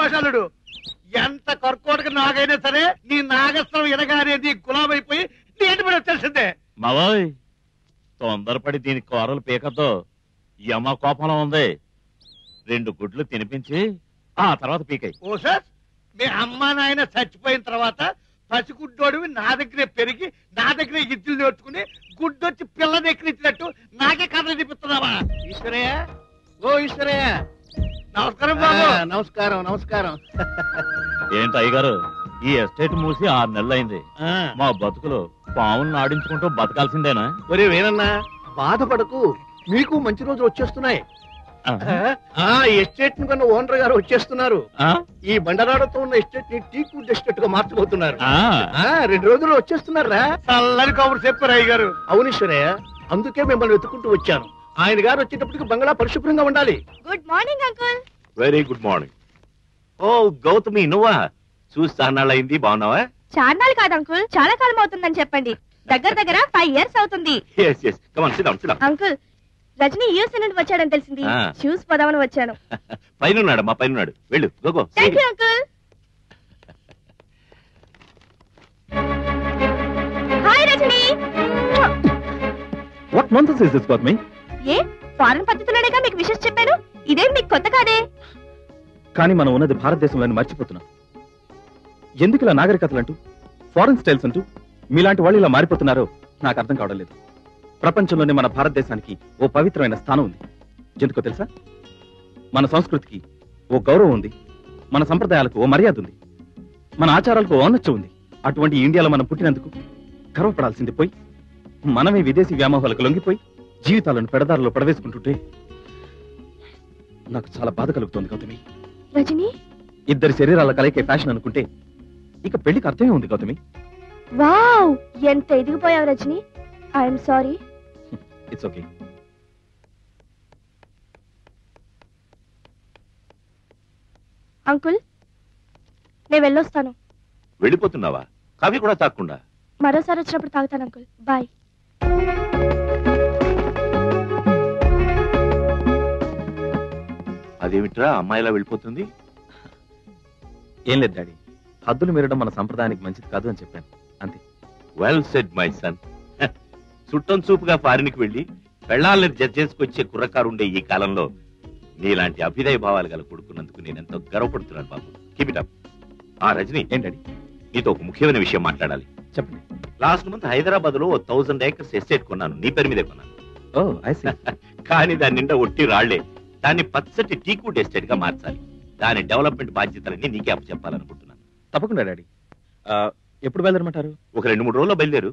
శభాషాలుడు. ఎంత కర్కోటక నాగైనా సరే నీ నాగస్త్రం ఎనగానే నీ గులాబైపోయి నీ ఇంటి మీద వచ్చేసిందే. మావోయ్ తొందరపడి దీని కూరలు పీకతో యమ కోపంలో ఉంది. 2 గుడ్లు తినిపించి ఆ తర్వాత పీకాయి. ఓ సార్, మీ అమ్మా నాయన చచ్చిపోయిన తర్వాత పసిగుడ్డోడివి నా దగ్గరే పెరిగి నా దగ్గరే ఇద్దులు నేర్చుకుని గుడ్డొచ్చి పిల్ల ఎక్కిరించినట్టు నాకే కథలు చూపిస్తున్నావా? ఈశ్వరయ్య, ఓ ఈశ్వరయ్య, నమస్కారం బాబు. నమస్కారం నమస్కారం. ఏంటి అయ్యగారు, ఈ ఎస్టేట్ మూసి 6 నెలలైంది. మా బతుకులు పావులను ఆడించుకుంటూ బతకాల్సిందేనా? ఒరే వేనన్నా, బాధపడకు, మీకు మంచి రోజులు వచ్చేస్తున్నాయి. ఎస్టేట్ ను కన్నా ఓనర్ గారు వచ్చేస్తున్నారు. ఈ బండరాడతో ఉన్న ఎస్టేట్ ని టీకూడ్ ఎస్టేట్ గా మార్చబోతున్నారు. 2 రోజుల్లో వచ్చేస్తున్నారా? చల్లని కబురు చెప్పారు అయ్య గారు. అవునీశ్వరయ్య, అందుకే మిమ్మల్ని వెతుకుంటూ వచ్చాను. ఆయన గారు వచ్చేటప్పటికి బంగ్లా పరిశుభ్రంగా ఉండాలి. Good morning uncle. Very good morning. ఓ గౌతమి, నువ్వా? చూసి చాన్నాళ్ళయింది, బాగున్నావా? చార్నాలు కాదు అంకుల్, చాలా కాలం అవుతుందని చెప్పండి. దగ్గర 5 years అవుతుంది. అంకుల్, రజనీ యూఎస్ నుండి వచ్చాడని తెలిసింది. షూస్ పోదామని వచ్చాను. పైన పైన వెళ్ళు. Thank you uncle. Hi Rajani. What nonsense is this Gautami? ఏ ఫారెన్ పద్ధతిలోనేగా మీకు విషయం చెప్పాను. ఇదేం మీకు కొత్త కాదే. కానీ మనం ఉన్నది భారతదేశంలోని మర్చిపోతున్నాం. ఎందుకు ఇలా నాగరికతలు అంటూ, ఫారెన్ స్టైల్స్ అంటూ మీలాంటి వాళ్ళు ఇలా మారిపోతున్నారో నాకు అర్థం కావడం లేదు. ప్రపంచంలోనే మన భారతదేశానికి ఓ పవిత్రమైన స్థానం ఉంది. ఎందుకో తెలుసా? మన సంస్కృతికి ఓ గౌరవం ఉంది, మన సంప్రదాయాలకు ఓ మర్యాద ఉంది, మన ఆచారాలకు ఓ ఔన్నత్యం ఉంది. అటువంటి ఇండియాలో మనం పుట్టినందుకు గర్వపడాల్సింది పోయి మనమే విదేశీ వ్యామోహాలకు లొంగిపోయి జీవితాలను పెడదారులో పడవేసుకుంటుంటే నాకు చాలా బాధ కలుగుతోంది గౌతమి. రజనీ, 2 శరీరాల కలయికే ఫ్యాషన్ అనుకుంటే ఇక పెళ్లికి అర్థమే ఉంది గౌతమి. వావ్, ఎంత ఎదిగిపోయావు Rajani. I am sorry. It's okay. Uncle, నేను వెళ్ళొస్తాను. వెళ్ళిపోతున్నావా? కాఫీ కూడా తాగకుండా? మరోసారి వచ్చినప్పుడు తాగుతాను అంకుల్. బాయ్. అదేమిట్రా అమ్మాయిలా వెళ్ళిపోతుంది? ఏం లేదు డాడీ, హద్దులు మీరడం మన సంప్రదాయానికి మంచిది కాదు అని చెప్పాను, అంతే. Well said my son. చుట్టం చూపుగా ఫారిన్కి వెళ్ళి పెళ్ళాలని జడ్జ్ చేసుకొచ్చే కుర్రకారుండే ఈ కాలంలో నీలాంటి అభ్యుదయ భావాలు గల కొడుకున్నందుకు నేనెంతో గర్వపడుతున్నాను బాబు. Keep it up. రజనీ, ఏంటండి? నీతో ఒక ముఖ్యమైన విషయం మాట్లాడాలి. చెప్పండి. లాస్ట్ మంత్ హైదరాబాద్ లో 1000 acres ఎస్టేట్ కొన్నాను. నీ పేరు మీదే కొన్నాను. కానీ దాని నిండా ఒట్టి రాళ్లే. దాన్ని పచ్చటి టీకూడ్ ఎస్టేట్ గా మార్చాలి. దాని డెవలప్మెంట్ బాధ్యతలన్నీ నీకే అప్పచెప్పాలనుకుంటున్నాను. తప్పకుండా డాడీ. ఎప్పుడు బయలుదేరమంటారు? ఒక 2-3 రోజుల్లో బయలుదేరు.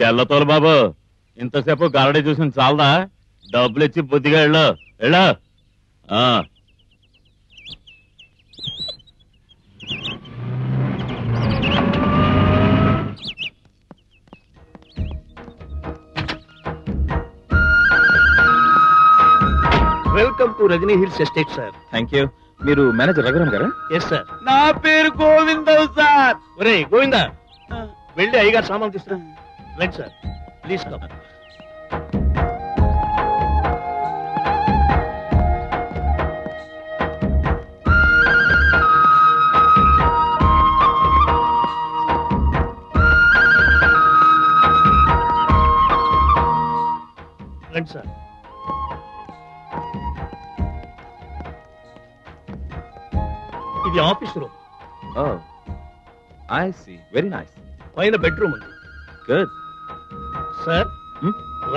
తెల్లతోలు బాబు, ఇంతసేపు గారడీ చూసిన చాలదా? డబ్బులు ఇచ్చి బుద్ధిగా వెళ్ళు. Welcome to Rajani hills estate sir. Thank you. మీరు మేనేజర్ రఘురామ్ గారా? Yes sir. నా పేరు గోవిందవ్ సార్. ఒరే గోవిందా, వెళ్ళి అయ్యగారు సామాన్ తీసుకురా. Right sir, please come. Office room. Oh, I see. Very nice. పైన బెడ్రూమ్ ఉంది. Good. సార్,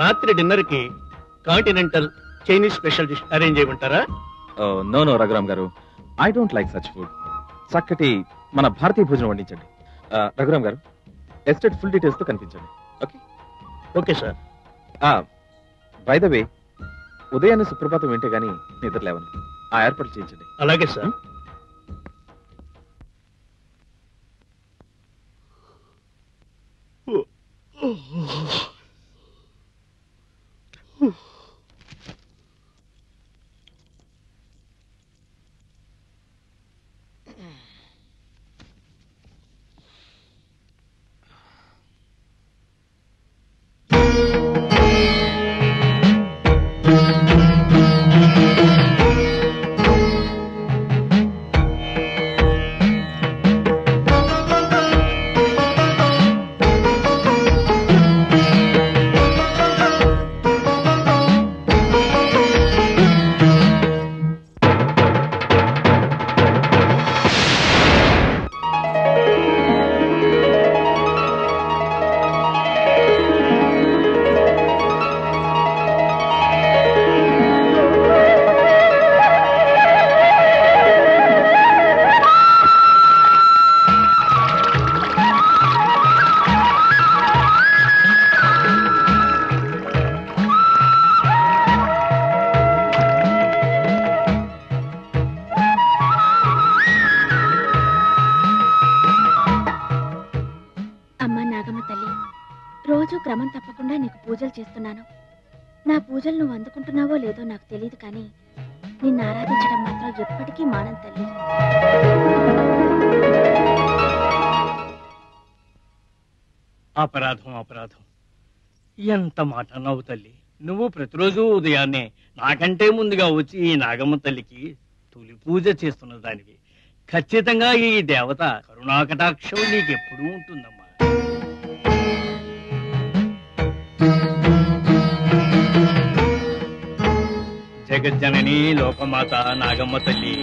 రాత్రి డిన్నర్ కి continental Chinese special dish arrange చేయమంటారా? Oh, no, రఘురామ్ గారు. I don't like such food. చక్కటి మన భారతీయ భోజనం వండించండి. రఘురామ్ గారు, ఎస్టేట్ ఫుల్ డీటెయిల్స్ తో కనిపించండి. Okay? Okay sir. By the way, ఉదయాన్నే సుప్రభాతం వింటే గానీ నిద్ర లేవను. ఆ ఏర్పాట్లు చేయించండి. అలాగే సార్. రోజు క్రమం తప్పకుండా నీకు పూజలు చేస్తున్నాను. నా పూజలు నువ్వు అందుకుంటున్నావో లేదో నాకు తెలియదు, కానీ నిన్ను ఆరాధించడం మాత్రం ఎప్పటికీ మానం తల్లి. అపరాధం అపరాధం, ఎంత మాట అన్నావు తల్లి. నువ్వు ప్రతిరోజు ఉదయాన్నే నాకంటే ముందుగా వచ్చి ఈ నాగమ్మ తల్లికి తొలి పూజ చేస్తున్న దానివి. ఖచ్చితంగా ఈ దేవత కరుణాకటాక్షం నీకెప్పుడూ ఉంటుందమ్మా. జగజ్జనని లోకమాత నాగమ్మ తల్లి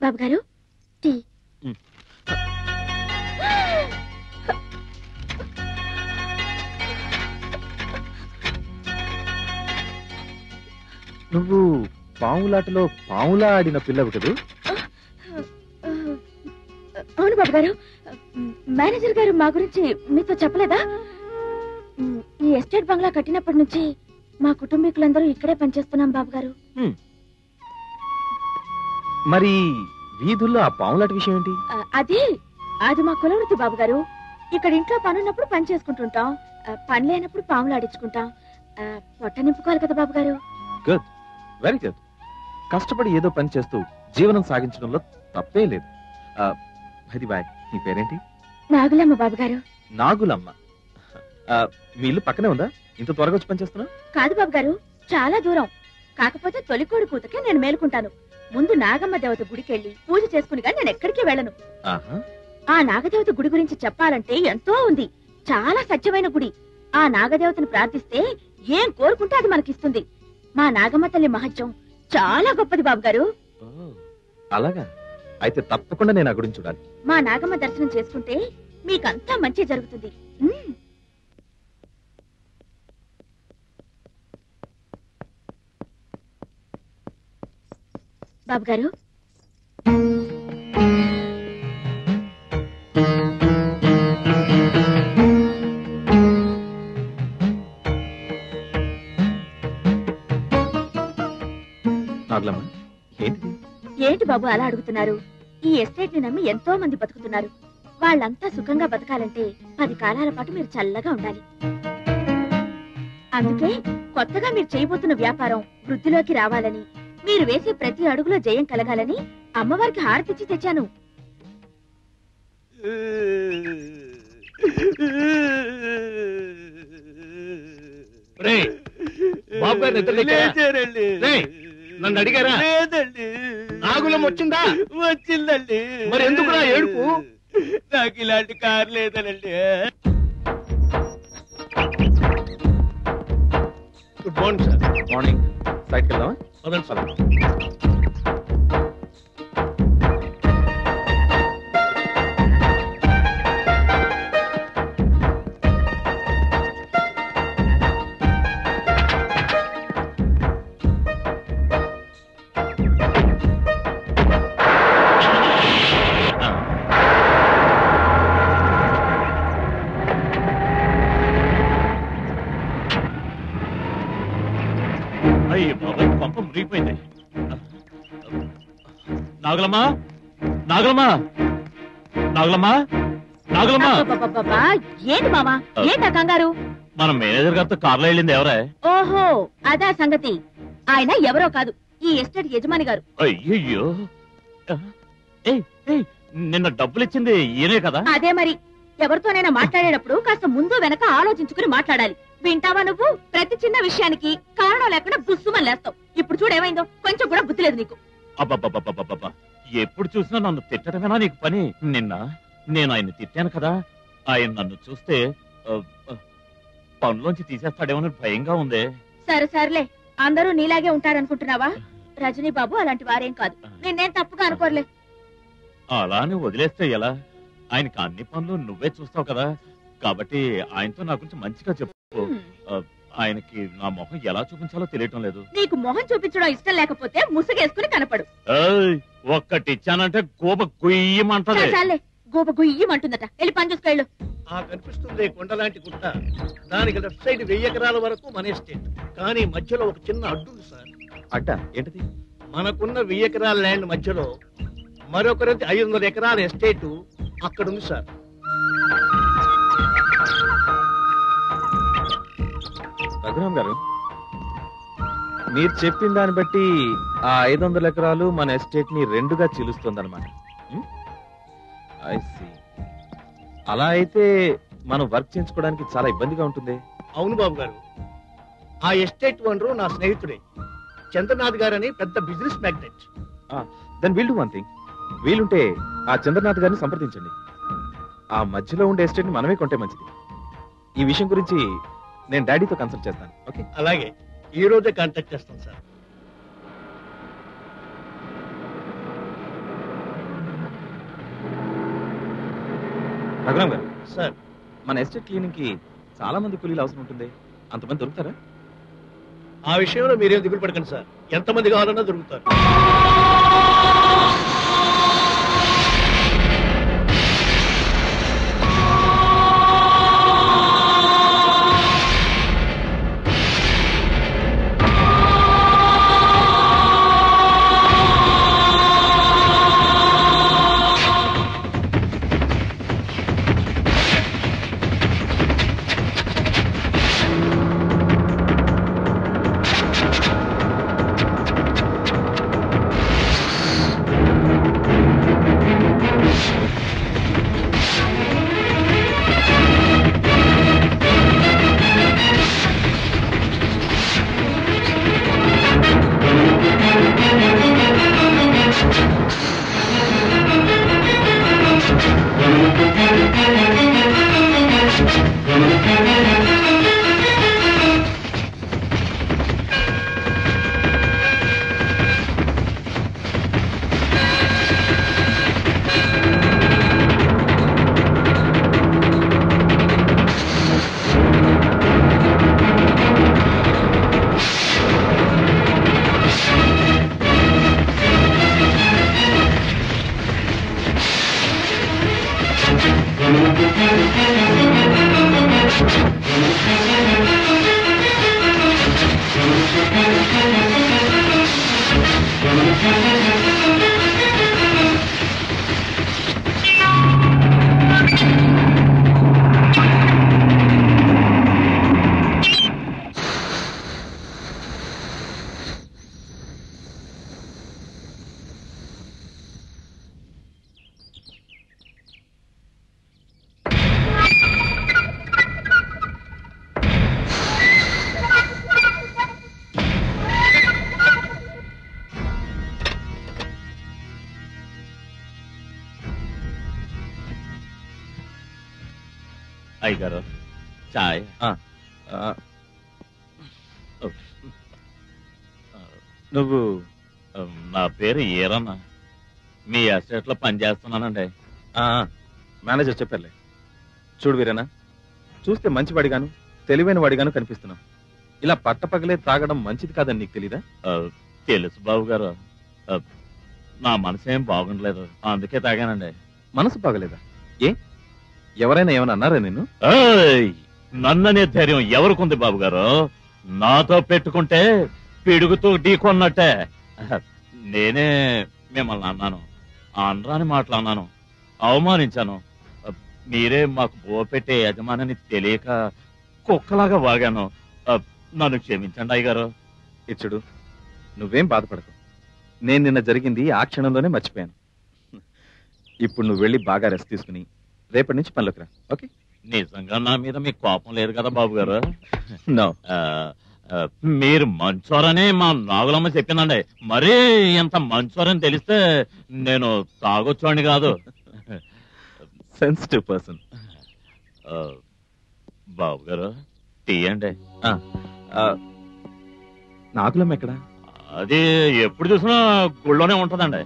బాబు గారు టీ. నువ్వు పావులాటలో పావులా ఆడిన పిల్లవు కదూ? అవును బాబు గారు. మేనేజర్ గారు మా గురించి మీతో చెప్పలేదా? ఈ ఎస్టేట్ బంగ్లా కట్టినప్పటి నుంచి మా కుటుంబీకులందరూ ఇక్కడే పనిచేస్తున్నాం బాబు గారు. మరి వీధుల్లో ఆ పావులాట విషయం ఏంటి? అది మా కులవృత్తి బాబు గారు. ఇక్కడ ఇంట్లో పనున్నప్పుడు పని చేసుకుంటుంటాం, పని లేనప్పుడు పాములు ఆడించుకుంటాం. పొట్ట నింపుకోవాలి కదా బాబు గారు. Good, very good. కష్టపడి ఏదో పని చేస్తూ జీవనం సాగించడంలో తప్పే లేదు. అది బాయ్, నీ పేరేంటి? నాగులమ్మ బాబు గారు. నాగులమ్మ. మీ ఇల్లు పక్కనే ఉందా? ఇంత త్వరగా వచ్చి పని చేస్తున్నా? కాదు బాబు గారు, చాలా దూరం. కాకపోతే తొలికోడి కూతకే నేను మేలుకుంటాను. ముందు నాగమ్మ దేవత గుడికెళ్ళి పూజ చేసుకుని కానీ నేను ఎక్కడికి వెళ్ళను. ఆ నాగదేవత గుడి గురించి చెప్పాలంటే ఎంతో ఉంది. చాలా సత్యమైన గుడి. ఆ నాగదేవతను ప్రార్థిస్తే ఏం కోరుకుంటే అది మనకిస్తుంది. మా నాగమ్మ తల్లి మహత్యం చాలా గొప్పది బాబు గారు. అలాగా? అయితే తప్పకుండా నేను ఆ గుడిని చూడాలి. మా నాగమ్మ దర్శనం చేసుకుంటే మీకంతా మంచి జరుగుతుంది. బాబు గారు, నాగులమ్మ, ఏంటిది? ఏంటి బాబు అలా అడుగుతున్నారు? ఈ ఎస్టేట్ ని నమ్మి ఎంతో మంది బతుకుతున్నారు. వాళ్ళంతా సుఖంగా బతకాలంటే 10 కాలాల పాటు మీరు చల్లగా ఉండాలి. అందుకే కొత్తగా మీరు చేయబోతున్న వ్యాపారం వృద్ధిలోకి రావాలని, మీరు వేసే ప్రతి అడుగులో జయం కలగాలని అమ్మవారికి హారతిచ్చి తెచ్చాను. బాబు గారు నన్ను అడిగారా? లేదండి. నాగులం వచ్చిందా? వచ్చిందండి. మరి ఎందుకురా ఏడుపు? నాకు ఇలాంటి కారు లేదనండి. Good morning sir. మార్నింగ్. సైట్కి వెళ్దామా? పదండి సార్. అయ్యి బాబాయ్, పంప మురిగిపోయింది. నాగులమ్మా, నాగులమ్మా, నాగులమ్మా, నాగులమ్మా. అబ్బబ్బబ్బబ్బా, ఏంటి మామా, ఏంటా కంగారు? మన మేనేజర్ గారితో కార్లో వెళ్ళింది ఎవరే? ఓహో, అదా సంగతి. ఆయన ఎవరో కాదు, ఈ ఎస్టేట్ యజమాని గారు. అయ్యయ్యో, నిన్న డబ్బులు ఇచ్చింది ఈయనే కదా? అదే మరి. ఎవరితోనైనా మాట్లాడేటప్పుడు కాస్త ముందు వెనక ఆలోచించుకుని మాట్లాడాలి. వింటావా నువ్వు? ప్రతి చిన్న విషయానికి కారణం లేకుండా బుస్సుమని లేస్తావు. ఇప్పుడు చూడేమైందో, కొంచెం కూడా బుద్ధి లేదు నీకు. అబ్బబ్బబ్బబ్బబ్బబ్బా, ఎప్పుడు చూసినా నన్ను తిట్టడమేనా నీకు పని? నిన్న నేను ఆయన్ని తిట్టాను కదా, ఆయన నన్ను చూస్తే పనులోంచి తీసేస్తాడేమో భయంగా ఉందే. సరే సర్లే, అందరూ నీలాగే ఉంటారనుకుంటున్నావా? రజనీ బాబు అలాంటి వారేం కాదు. నిన్నేం తప్పుగా అనుకోర్లే. అలానే వదిలేస్తే ఎలా? ఆయనకి అన్ని పనులు నువ్వే చూస్తావు కదా, కాబట్టి ఆయనతో నా గురించి మంచిగా చెప్పు. ఆయనకి నా మొహం ఎలా చూపించాలో తెలియటం లేదు. నీకు మొహం చూపించడం ఇష్టం లేకపోతే ముసుగేసుకుని కనపడు. ఒక్కటి ఇచ్చానంటే గోప గుయ్యమంటది. చాలే, గోప గుయ్యమంటుందట. వెళ్ళి పని చూసుకెళ్ళు. కనిపిస్తుంది కొండలాంటి గుట్ట. దానికి లెఫ్ట్ సైడ్ 1000 ఎకరాల వరకు మన ఎస్టేట్. కానీ మధ్యలో ఒక చిన్న అడ్డు సార్. అడ్డ ఏంటిది? మనకున్న 1000 ఎకరాల ల్యాండ్ మధ్యలో మరొకరిది 500 ఎకరాల ఎస్టేట్ అక్కడ ఉంది సార్. రఘురామ్ గారు, మీరు చెప్పిన దాన్ని బట్టి ఆ 500 ఎకరాలు మన ఎస్టేట్ ని 2గా చీలుస్తుందన్నమాట. అలా అయితే మనం వర్క్ చేయించుకోవడానికి చాలా ఇబ్బందిగా ఉంటుంది. అవును బాబు గారు, ఆ ఎస్టేట్ ఓనరు నా స్నేహితుడే, చంద్రనాథ్ గారని పెద్ద business magnate. Then will do one thing. వీలుంటే ఆ చంద్రనాథ్ గారిని సంప్రదించండి. ఆ మధ్యలో ఉండే ఎస్టేట్ ని మనమే కొంటే మంచిది. ఈ విషయం గురించి నేను డాడీతో కన్సల్ట్ చేస్తాను. ఓకే? అలాగే, ఈ రోజే కాంటాక్ట్ చేస్తాను సార్. రఘురామ్ గారు సార్, మన ఎస్టేట్ క్లీనింగ్ కి చాలా మంది కూలీలు అవసరం ఉంటుంది. అంతమంది దొరుకుతారా? ఆ విషయంలో మీరేం దిగులు పడకండి సార్, ఎంతమంది కావాలన్నా దొరుకుతారు. అయ్యగారు చాయ్. నువ్వు నా పేరు ఏరన్నా, మీ ఎస్టేట్ లో పనిచేస్తున్నానండి. మేనేజర్ చెప్పారులే. చూడు వీరేనా, చూస్తే మంచివాడిగాను తెలివైన వాడిగాను కనిపిస్తున్నావు. ఇలా పట్టపగలే తాగడం మంచిది కాదని నీకు తెలీదా? తెలుసు బాబు గారు, నా మనసేం బాగుండలేదు, అందుకే తాగానండి. మనసు బాగలేదా? ఏ, ఎవరైనా ఏమైనా అన్నారా నిన్ను? నన్ననే ధైర్యం ఎవరికుంది బాబు గారు? నాతో పెట్టుకుంటే పిడుగుతూ ఢీకొన్నట్టే. నేనే మిమ్మల్ని అన్నాను, అనరాని మాటలు అన్నాను, అవమానించాను. మీరే మాకు బోపెట్టే యజమానని తెలియక కుక్కలాగా వాగాను. నన్ను క్షమించండి అయ్యగారు. ఇచ్చుడు, నువ్వేం బాధపడకు. నేను నిన్న జరిగింది ఆ క్షణంలోనే మర్చిపోయాను. ఇప్పుడు నువ్వు వెళ్ళి బాగా రెస్ట్ తీసుకుని రేపటి నుంచి పనిలోకి రా. ఓకే? నిజంగా నా మీద మీకు కోపం లేదు కదా బాబు గారు? నో. మీరు మంచోరని మా నాగులమ్మ చెప్పిందండి. మరీ ఇంత మంచోరని తెలిస్తే నేను తాగొచ్చోండి కాదు. Sensitive person. బాబు గారు టీ అండి. నాగులమ్మ ఎక్కడా? అది ఎప్పుడు చూసినా గుళ్ళోనే ఉంటుందండి.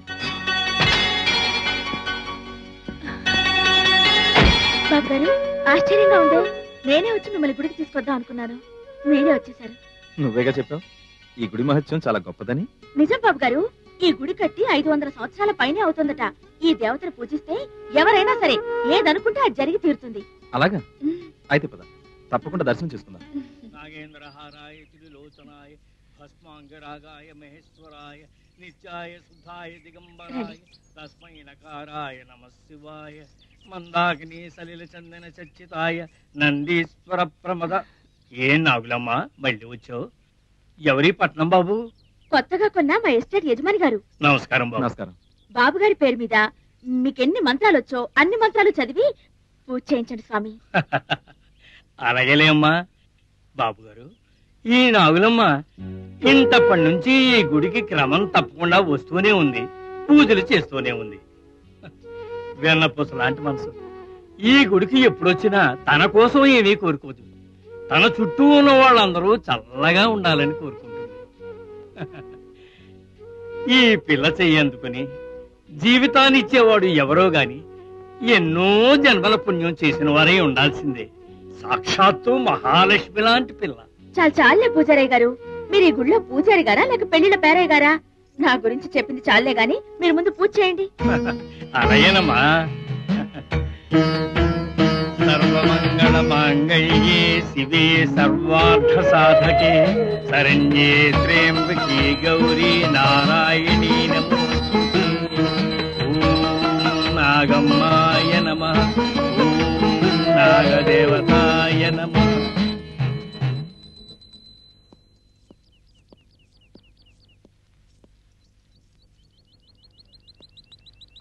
బాబు గారు, ఆశ్చర్యంగా ఉందే. నేనే వచ్చి మిమ్మల్ని గుడికి తీసుకొద్దాం అనుకున్నాను, మీరే వచ్చేసారు. నువ్వేగా చెప్పావు ఈ గుడి మహత్యం చాలా గొప్పదని. నిజం బాబు గారు, ఈ గుడి కట్టి 500 సంవత్సరాల పైనే అవుతుందట. ఈ దేవతను పూజిస్తే ఎవరైనా సరే ఏదనుకుంటే అది జరిగి తీరుతుంది. అలాగా? అయితే పద, తప్పకుండా దర్శనం చేసుకుందాం. నాగేంద్రహారాయ త్రిలోచనాయ భస్మాంగరాగాయ మహేశ్వరాయ నిత్యాయ శుద్ధాయ దిగంబరాయ తస్మై నకారాయ నమః శివాయ మందాకిని సలిల చందన చర్చితాయ నందీశ్వర ప్రమద. ఏం నాగులమ్మ మళ్ళీ వచ్చావు? ఎవరి పట్నం బాబు? కొత్తగా కొన్న మా ఎస్టేట్ యజమాని గారు. నమస్కారం బాబు. నమస్కారం. బాబు గారి పేరు మీద మీకెన్ని మంత్రాలు వచ్చో అన్ని మంత్రాలు చదివి పూజ చేయించండి స్వామి. అలాగేలే అమ్మా. బాబు గారు, ఈ నాగులమ్మ ఇంతప్పటి నుంచి ఈ గుడికి క్రమం తప్పకుండా వస్తూనే ఉంది, పూజలు చేస్తూనే ఉంది. వెన్నపూస లాంటి మనసు. ఈ గుడికి ఎప్పుడొచ్చినా తన కోసం ఏమీ కోరుకోదు, తన చుట్టూ ఉన్న వాళ్ళందరూ చల్లగా ఉండాలని కోరుకుంటుంది. ఈ పిల్ల చెయ్యందుకుని జీవితాన్ని ఇచ్చేవాడు ఎవరో గాని ఎన్నో జన్మల పుణ్యం చేసిన వారే ఉండాల్సిందే. సాక్షాత్తు మహాలక్ష్మి లాంటి పిల్ల. చాలా చాలే పూజారయ్య గారు. మీరు ఈ గుడిలో పూజారి గారా లేక పెళ్లిళ్ళ పేరయ్య గారా? నా గురించి చెప్పింది చాలే గాని మీరు ముందు పూజ చేయండి. అలాగేనమ్మా. సర్వమంగళ మాంగళ్యే శివే సర్వార్థ సాధకే శరణ్యే త్ర్యంబకే గౌరీ నారాయణీ నమోస్తుతే. ఓం నాగమ్మాయ నమః. ఓం నాగదేవతాయ నమః.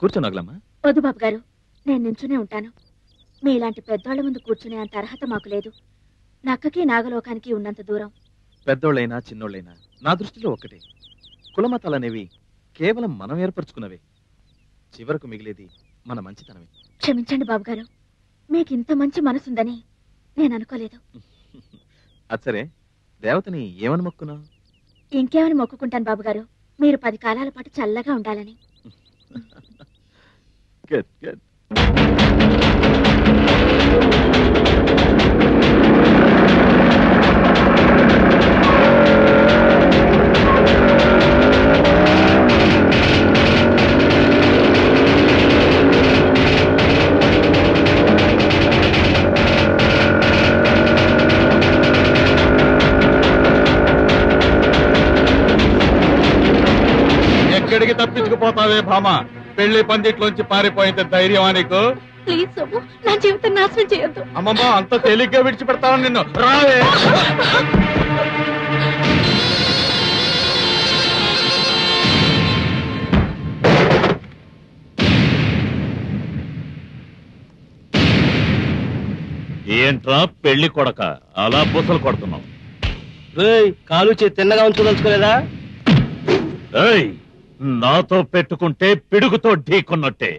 కూర్చో నాగులమ్మ. వద్దు బాబు గారు, నేను నించునే ఉంటాను. మీలాంటి పెద్దోళ్ల ముందు కూర్చునే అంత అర్హత మాకు లేదు. నక్కకి నాగలోకానికి ఉన్నంత దూరం. పెద్దోళ్ళైనా చిన్నోళ్ళైనా నా దృష్టిలో ఒక్కటే. కులమతాలనేవి కేవలం మనం ఏర్పరచుకున్నవే. చివరకు మిగిలేది మన మంచితనమే. క్షమించండి బాబు గారు, మీకు ఇంత మంచి మనసుందని నేను అనుకోలేదు. అచ్చరే, దేవతని ఏమని మొక్కున్నావు? ఇంకేమని మొక్కుకుంటాను బాబు గారు, మీరు 10 కాలాల పాటు చల్లగా ఉండాలని. Good good. ఎక్కడికి తప్పించుకు దూసుకుపోతావే భామ? పెళ్లి పందిట్లోంచి పారిపోయింది ధైర్యమా నీకు? ప్లీజ్ సోము, నా జీవితం నాశనం చేయొద్దు. అమ్మమ్మ, అంత తేలిగ్గా విడిచిపెడతాను నిన్ను. రావే. ఏంట్రా పెళ్లి కొడక అలా బుసలు కొడుతున్నావు? కాలు చేతి తిన్నగా ఉంచుదలుచుకోలేదా? నాతో పెట్టుకుంటే పిడుగుతో ఢీకొన్నట్టే.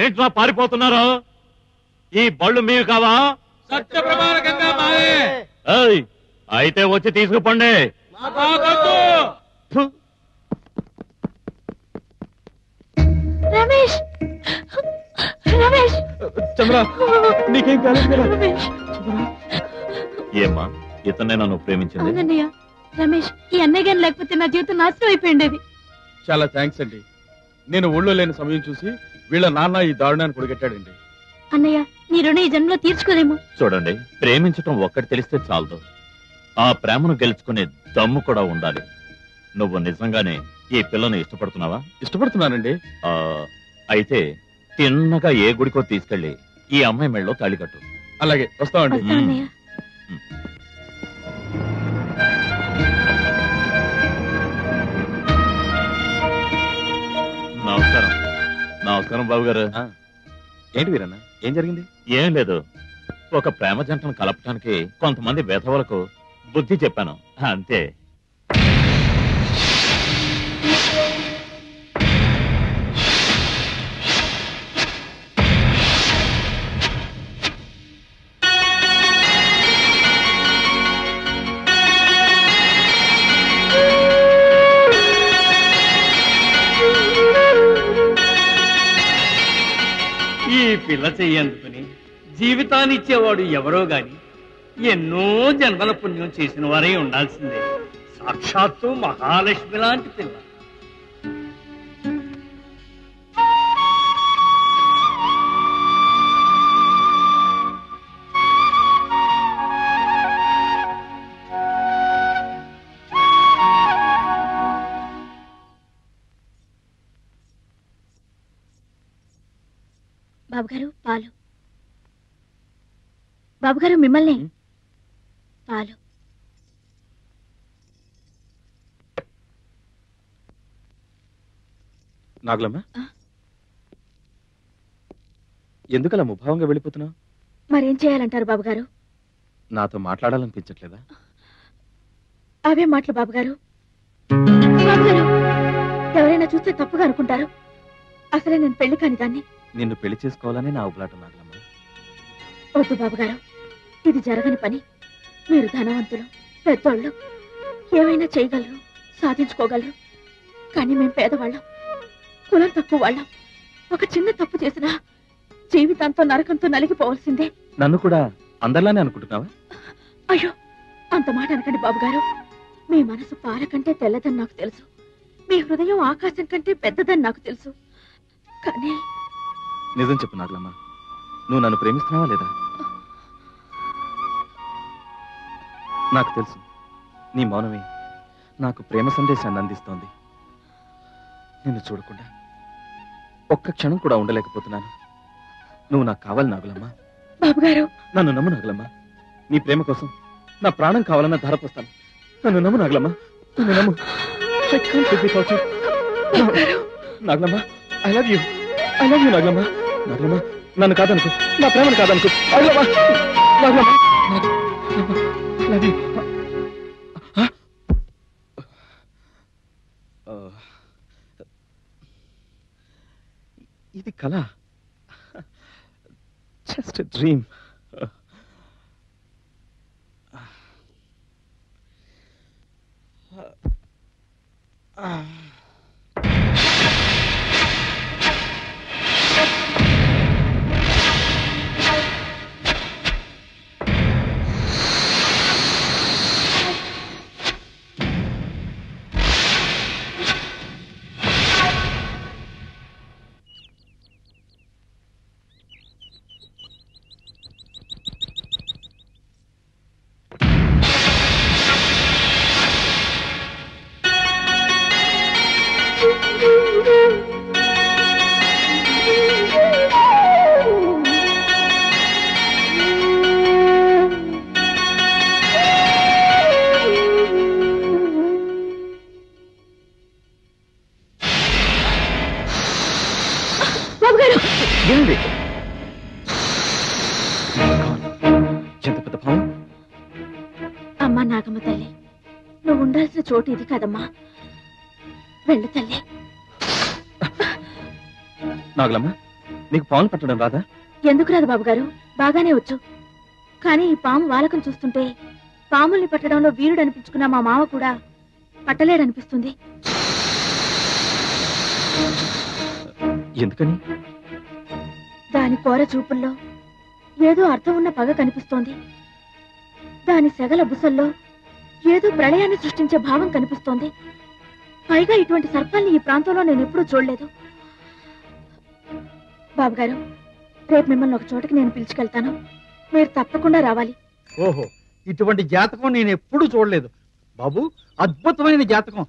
ఏంట్రా పారిపోతున్నారు? ఈ బళ్ళు మీవి కావా? సత్య ప్రమాణకంగా మావే. అయితే వచ్చి తీసుకుపోండి. రమేష్, రమేష్, చంద్ర, నీకేం కాలేదు? ఏమ్మా, ఇతనే నన్ను ప్రేమించింది? అవునన్నయ్య. రమేష్, ఈ అన్నయ్య గాని లేకపోతే నా జీవితం నాశనం అయిపోయిండేది. చాలా థ్యాంక్స్ అండి. నేను ఊళ్ళో లేని సమయం చూసి వీళ్ళ నాన్న ఈ దారుణాన్ని పొడిగెట్టాడండి. అన్నయ్య, నీ రుణ ఈ జన్మలో తీర్చుకోలేము. చూడండి, ప్రేమించటం ఒక్కటి తెలిస్తే చాలదు, ఆ ప్రేమను గెలుచుకునే దమ్ము కూడా ఉండాలి. నువ్వు నిజంగానే ఈ పిల్లను ఇష్టపడుతున్నావా? ఇష్టపడుతున్నానండి. అయితే తిన్నగా ఏ గుడికో తీసుకెళ్లి ఈ అమ్మాయి మెళ్ళలో తాళి కట్టు. అలాగే, వస్తామండి. వస్తామన్నయ్య. నమస్కారం. నమస్కారం బాబు గారు. ఏంటి వీరన్న, ఏం జరిగింది? ఏం లేదు, ఒక ప్రేమ జంటను కలపటానికి కొంతమంది వేధవులకు బుద్ధి చెప్పాను, అంతే. ఈ పిల్ల చెయ్యందుకుని జీవితాన్ని ఇచ్చేవాడు ఎవరో గాని ఎన్నో జన్మల పుణ్యం చేసిన వారే ఉండాల్సిందే. సాక్షాత్తు మహాలక్ష్మి లాంటి పిల్ల. బాబుగారు, పాలు. బాబుగారు, మిమ్మల్ని. పాలు. నాగులమ్మ, ఎందుకలా ముభావంగా వెళ్ళిపోతున్నావు? మరేం చేయాలంటారు బాబుగారు? నాతో మాట్లాడాలనిపించట్లేదా? అవే మాటలు బాబుగారు. బాబుగారు, ఎవరైనా చూస్తే తప్పుగా అనుకుంటారు. అసలే నేను పెళ్లి కాని దాన్ని. నిన్ను పెళ్లి చేసుకోవాలని నా ఉబలాట నాగులమ్మ. వద్దు బాబుగారు, ఇది జరగని పని. మీరు ధనవంతులు, పెద్దోళ్ళు, ఏమైనా చేయగలరు, సాధించుకోగలరు. కానీ మేం పేదవాళ్ళం, కులం తక్కువ వాళ్ళం. ఒక చిన్న తప్పు చేసినా జీవితాంతో నరకంతో నలిగిపోవాల్సిందే. నన్ను కూడా అందరిలానే అనుకుంటున్నావా? అయ్యో, అంత మాట అనకండి బాబుగారు. మీ మనసు పాల కంటే తెల్లదని నాకు తెలుసు, మీ హృదయం ఆకాశం కంటే పెద్దదని నాకు తెలుసు. కానీ నిజం చెప్పు నాగలమ్మ, నువ్వు నన్ను ప్రేమిస్తున్నావా లేదా? నాకు తెలుసు, నీ మౌనమే నాకు ప్రేమ సందేశాన్ని అందిస్తోంది. నిన్ను చూడకుండా ఒక్క క్షణం కూడా ఉండలేకపోతున్నాను. నువ్వు నాకు కావాలి నాగులమ్మ. బాబుగారు, నన్ను నమ్ము నాగులమ్మ. నీ ప్రేమ కోసం నా ప్రాణం కావాలన్న ధారపోస్తాను. నన్ను నమ్ము నాగులమ్మ, నన్ను నమ్ము. I can't live without you. Nagulamma, I love you, I love you Nagulamma. Nagulamma, నన్ను కాదనుకో, నా ప్రేమను కాదనుకో. Nagulamma, Nagulamma, love you. ఇది కళ, జస్ట్ ఎ డ్రీమ్. ఎంత పెద్ద పాము! అమ్మా నాగమ్మ తల్లి, నువ్వు ఉండాల్సిన చోటు ఇది కాదమ్మా. వెళ్ళు తల్లి. నాగులమ్మ, నీకు పాములు పట్టడం రాదా? ఎందుకు రాదు బాబుగారు, బాగానే వచ్చు. కానీ ఈ పాము వాలకం చూస్తుంటే పాముల్ని పట్టడంలో వీరుడు అనిపించుకున్న మా మామ కూడా పట్టలేడనిపిస్తుంది. ఎందుకని? దాని కోర చూపుల్లో ఏదో అర్థం ఉన్న పగ కనిపిస్తోంది. దాని సెగల బుసల్లో ఏదో ప్రళయాన్ని సృష్టించే భావం కనిపిస్తోంది. పైగా ఇటువంటి సర్పాల్ని ఈ ప్రాంతంలో నేను ఎప్పుడూ చూడలేదు. బాబుగారు, రేపు మిమ్మల్ని ఒక చోటకి నేను పిలుచుకెళ్తాను, మీరు తప్పకుండా రావాలి. ఓహో, ఇటువంటి జాతకం నేను ఎప్పుడూ చూడలేదు బాబు. అద్భుతమైన జాతకం.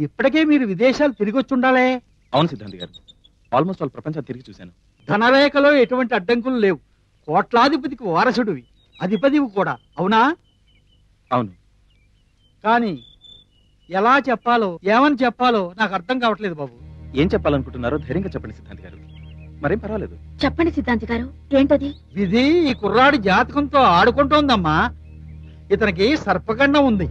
ఇప్పటికే మీరు విదేశాలు తిరిగి వచ్చి ఉండాలే. అవును సిద్ధాంతి గారు, ఆల్మోస్ట్ వాళ్ళ ప్రపంచాన్ని తిరిగి చూశాను. ధనరేఖలో ఎటువంటి అడ్డంకులు లేవు. కోట్లాధిపతికి వారసుడివి, అధిపతివి కూడా, అవునా? అవును. కానీ ఎలా చెప్పాలో ఏమని చెప్పాలో నాకు అర్థం కావట్లేదు బాబు. ఏం చెప్పాలనుకుంటున్నారో ధైర్యంగా చెప్పండి సిద్ధాంతి గారు, మరేం పర్వాలేదు. చెప్పండి సిద్ధాంతి గారు, ఏంటది? విధి ఈ కుర్రాడి జాతకంతో ఆడుకుంటోందమ్మా. ఇతనికి సర్పగండం ఉంది.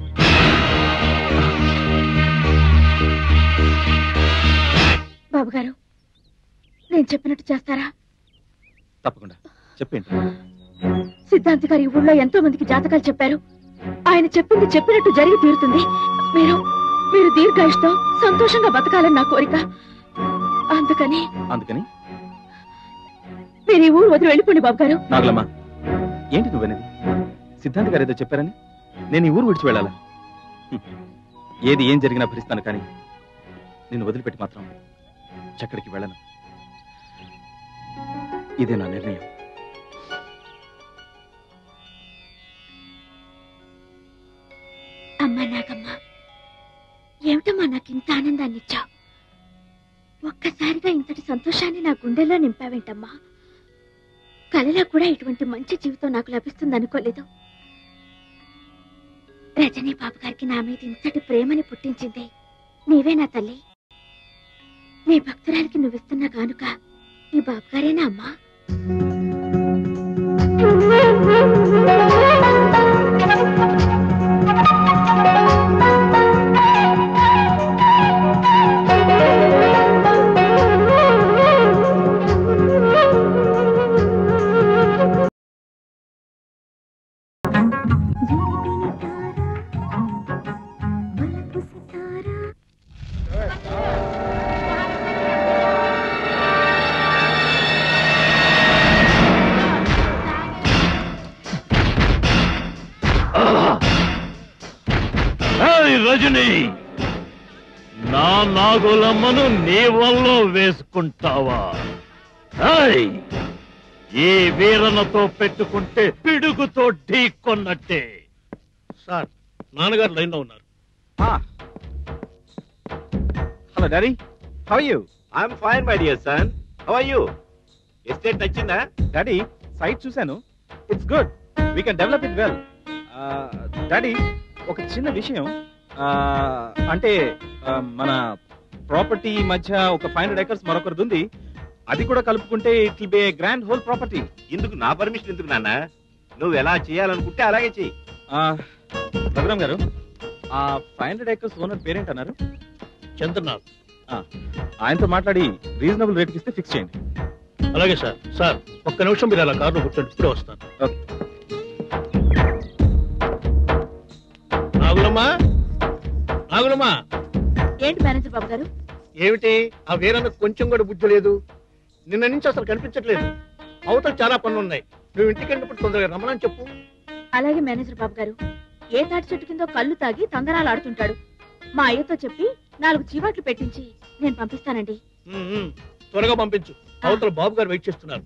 బాబుగారు, నేను చెప్పినట్టు చేస్తారా? తప్పకుండా చెప్పండి. సిద్ధాంతి గారు ఈ ఊళ్ళో ఎంతో మందికి జాతకాలు చెప్పారు. ఆయన చెప్పింది చెప్పినట్టు జరిగి తీరుతుంది. మీరు మీరు దీర్ఘాయుష్తో సంతోషంగా బతకాలని నా కోరిక. అందుకని మీరు ఈ ఊరు వదిలి వెళ్ళిపోండి బాబుగారు. నాగలమ్మ, ఏంటి నువ్వనేది? సిద్ధాంతి గారు ఏదో చెప్పారని నేను ఈ ఊరు విడిచి వెళ్ళాలా? ఏది ఏం జరిగినా భరిస్తాను, కానీ నిన్ను వదిలిపెట్టి మాత్రం చక్కడికి వెళ్ళను. ఇదే నా నిర్ణయం. అమ్మా నాగమ్మ, ఏమిటమ్మా నాకు ఇంత ఆనందాన్ని ఇచ్చావు? ఒక్కసారిగా ఇంతటి సంతోషాన్ని నా గుండెల్లో నింపావేంటమ్మా? కలలో కూడా ఇటువంటి మంచి జీవితం నాకు లభిస్తుంది అనుకోలేదు. రజనీ బాబు గారికి నా మీద ఇంతటి ప్రేమని పుట్టించింది నీవే నా తల్లి. నీ భక్తురాలికి నువ్విస్తున్న కానుక ఈ బాబు గారేనా అమ్మా? కానీ నా నాగులమ్మను నీ వల్ల వేసుకుంటావా? ఈ వీరనతో పెట్టుకుంటే పిడుగుతో ఢీకొన్నట్టే. సార్, నాన్నగారు లైన్ లో ఉన్నారు. Hello daddy, how you? I'm fine my dear son. How are you? Estate నచ్చిందా? డాడీ, సైట్ చూశాను. It's good. We can develop it well. Daddy, ఒక చిన్న విషయం. అంటే మన ప్రాపర్టీ మధ్య ఒక 500 acres మరొకరిది ఉంది. అది కూడా కలుపుకుంటే it will be A grand whole property. ఇందుకు నా పర్మిషన్ ఎందుకు నాన్న? నువ్వు ఎలా చేయాలనుకుంటే అలాగే చెయ్యి. రఘురామ్ గారు, ఆ 500 acres ఓనర్ పేరేంట్ అన్నారు? చంద్రనాథ్. ఆయనతో మాట్లాడి రీజనబుల్ రేట్కి ఇస్తే ఫిక్స్ చేయండి. అలాగే సార్. సార్, ఒక్క నిమిషం మీరు అలా కారులో కూర్చోండి, ఇప్పుడే వస్తాను. ఓకే. నాగులమ్మా, నాగులమ్మా. ఏంటి మేనేజర్ బాబు గారు? ఏమిటి, ఆ వీరన్నకు కొంచెం కూడా బుద్ధి లేదు. నిన్న నుంచి అసలు కనిపించట్లేదు. అవతల చాలా పనులు ఉన్నాయి. నువ్వు ఇంటికి వెళ్ళినప్పుడు తొందరగా రమ్మని చెప్పు. అలాగే మేనేజర్ బాబు గారు. ఏ తాటి చెట్టు కిందో కళ్ళు తాగి తందనాలు ఆడుతుంటాడు. మా అయ్యతో చెప్పి 4 చీవాట్లు పెట్టించి నేను పంపిస్తానండి. త్వరగా పంపించు. అవతల బాబు గారు వెయిట్ చేస్తున్నారు.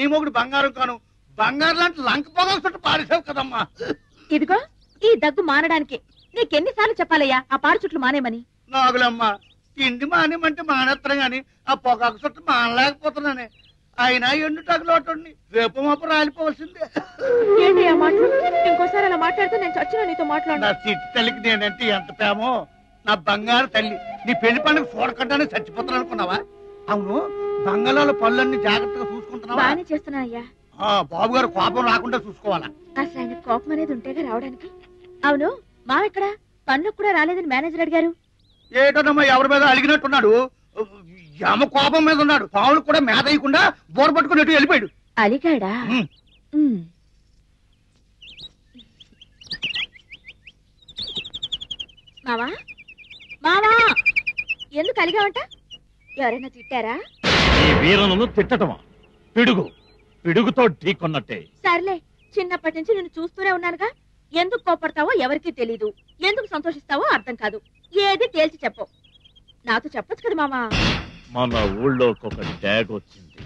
నీ మొగుడు బంగారం కాను, బంగారం లాంటి లంక పొగలు పారేసావు కదమ్మా. ఇదిగో ఈ దగ్గు మానడానికి నీకెన్నిసార్లు చెప్పాలయ్యా ఆ పాడు చుట్లు మానేమని? నాగులమ్మ, తిండి మానేమంటే మానేస్తాను గాని ఆ పొగాకు చుట్టూ మానలేకపోతున్నానే. అయినా ఎండుటాకులు ఒకటి రేపు మాపు రాలిపోవలసిందే. ఏంటి ఆ మాటలు? ఇంకోసారి అలా మాట్లాడితే నేను చచ్చిన నీతో మాట్లాడు. నా చిట్టి తల్లికి నేనంటే ఎంత ప్రేమో. నా బంగారు తల్లి, నీ పెళ్లి పండుగ చూడకుండానే చచ్చిపోతాను అనుకున్నావా? అవును, బంగాళాల పళ్ళన్నీ జాగ్రత్తగా చూసుకుంటున్నావా? బాగానే చేస్తున్నానయ్యా. బాబు గారు కోపం రాకుండా చూసుకోవాలా? అసలు ఆయన కోపం అనేది ఉంటేగా రావడానికి. అవును, మావెక్కడ? పనులకు కూడా రాలేదని మేనేజర్ అడిగారు. ఏటోనమ్మా, ఎవరి మీద అడిగినట్టున్నాడు. యమ కోపం మీద ఉన్నాడు. పావులు కూడా మేత వేయకుండా బోర్ పట్టుకున్నట్టు వెళ్ళిపోయాడు. అలిగాడా? మావా, మావా, ఎందుకు అలిగావంట? ఎవరైనా తిట్టారా? ఈ వీరనను తిట్టటమా? పిడుగుతో ఢీకొన్నట్టే. సర్లే, చిన్నప్పటి నుంచి నేను చూస్తూనే ఉన్నానుగా. ఎందుకు కోపడతావో ఎవరికీ తెలీదు, ఎందుకు సంతోషిస్తావో అర్థం కాదు. ఏది తేల్చి చెప్పవు. నాతో చెప్పొచ్చు కదా మామా. మన ఊళ్ళోకి ఒక డ్యాగ్ వచ్చింది.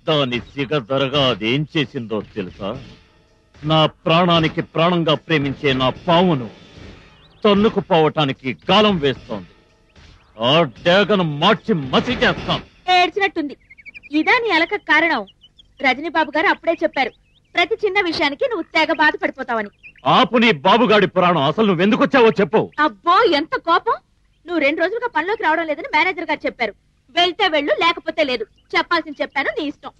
దాని సిగదరగా అదేం చేసిందో తెలుసా? నా ప్రాణానికి ప్రాణంగా ప్రేమించే నా పావును తన్నుకుపోవటానికి గాలం వేస్తోంది. ఆ డ్యాగను మార్చి మసి చేస్తాం. ఏడ్చినట్టుంది. ఇదా నీ అలక కారణం? రజనీబాబు గారు అప్పుడే చెప్పారు, ప్రతి చిన్న విషయానికి నువ్వు తెగ బాధపడిపోతావని. ఆపు నీ బాబుగాడి పురాణం. అసలు నువ్వెందుకు వచ్చావో చెప్పు. అబ్బో, ఎంత కోపం! నువ్వు 2 రోజులుగా పనిలోకి రావడం లేదని మేనేజర్ గారు చెప్పారు. వెళ్తే వెళ్ళు, లేకపోతే లేదు. చెప్పాల్సింది చెప్పాను, నీ ఇష్టం.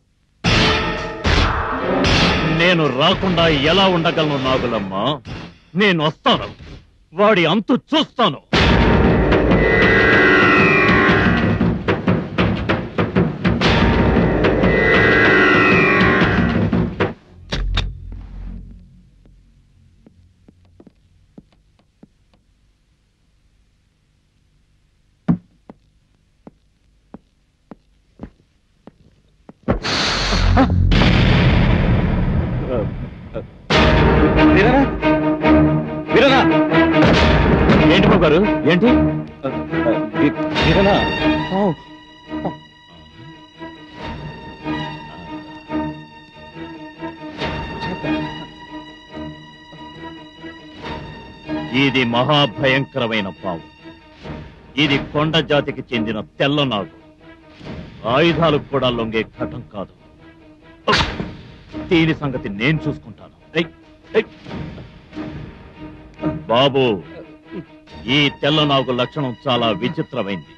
నేను రాకుండా ఎలా ఉండగలను నాగులమ్మా? నేను వస్తాను, వాడి అంతు చూస్తాను. ఏంటి బాబు గారు? ఏంటి? ఇది మహాభయంకరమైన పాము. ఇది కొండ జాతికి చెందిన తెల్లనాగు. ఆయుధాలకు కూడా లొంగే ఘటం కాదు. దీని సంగతి నేను చూసుకుంటాను. బాబు, ఈ తెల్లనాగు లక్షణం చాలా విచిత్రమైంది.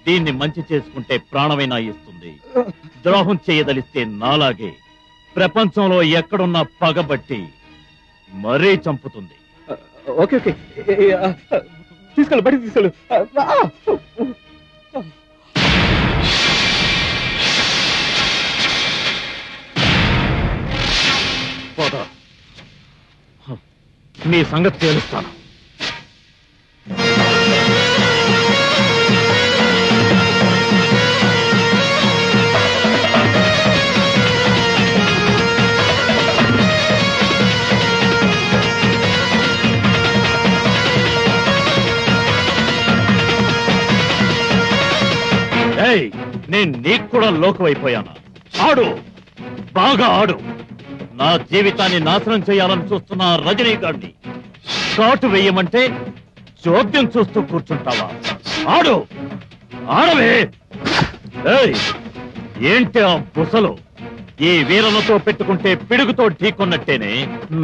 దీన్ని మంచి చేసుకుంటే ప్రాణమైనా ఇస్తుంది. ద్రోహం చేయదలిస్తే నాలాగే ప్రపంచంలో ఎక్కడున్నా పగబట్టి మరీ చంపుతుంది. ఓకే ఓకే, తీసుకెళ్ళు, బయటికి తీసుకెళ్ళు. మీ సంగతి తేలుస్తాను. నేను నీకు కూడా లోకమైపోయాను. ఆడు, బాగా ఆడు. నా జీవితాన్ని నాశనం చేయాలని చూస్తున్న రజనీకాంత్ని కాటు వేయమంటే చోద్యం చూస్తూ కూర్చుంటావా? ఆడు, ఆడవే. ఏంటి ఆ బుసలు? ఈ వీరలతో పెట్టుకుంటే పిడుగుతో ఢీకొన్నట్టేనే.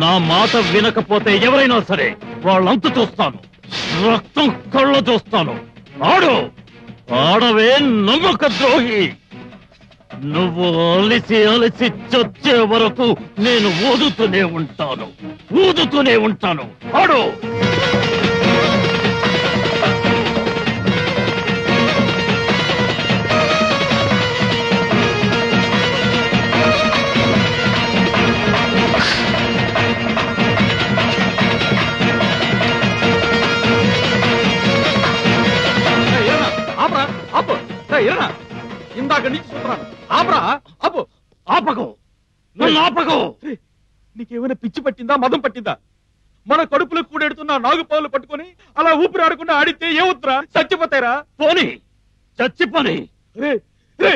నా మాట వినకపోతే ఎవరైనా సరే వాళ్ళంతా చూస్తాను, రక్తం కళ్ళ చూస్తాను. ఆడు, ఆడవే నమ్మక ద్రోహి. నువ్వు అలిసి అలిసి చచ్చే వరకు నేను ఊదుతూనే ఉంటాను. ఆడు. ఇందాక నుంచి చూస్తున్నాను. ఆపరా, ఆపు. ఆపకు, నన్ను ఆపకు. నీకేమైనా పిచ్చి పట్టిందా, మదం పట్టిందా? మన కడుపులో కూడెడుతున్న నాగుపావులు పట్టుకొని అలా ఊపిరి ఆడకుండా ఆడితే ఏమవుతురా? చచ్చిపోతారా? పోనీ చచ్చిపోని. రే రే,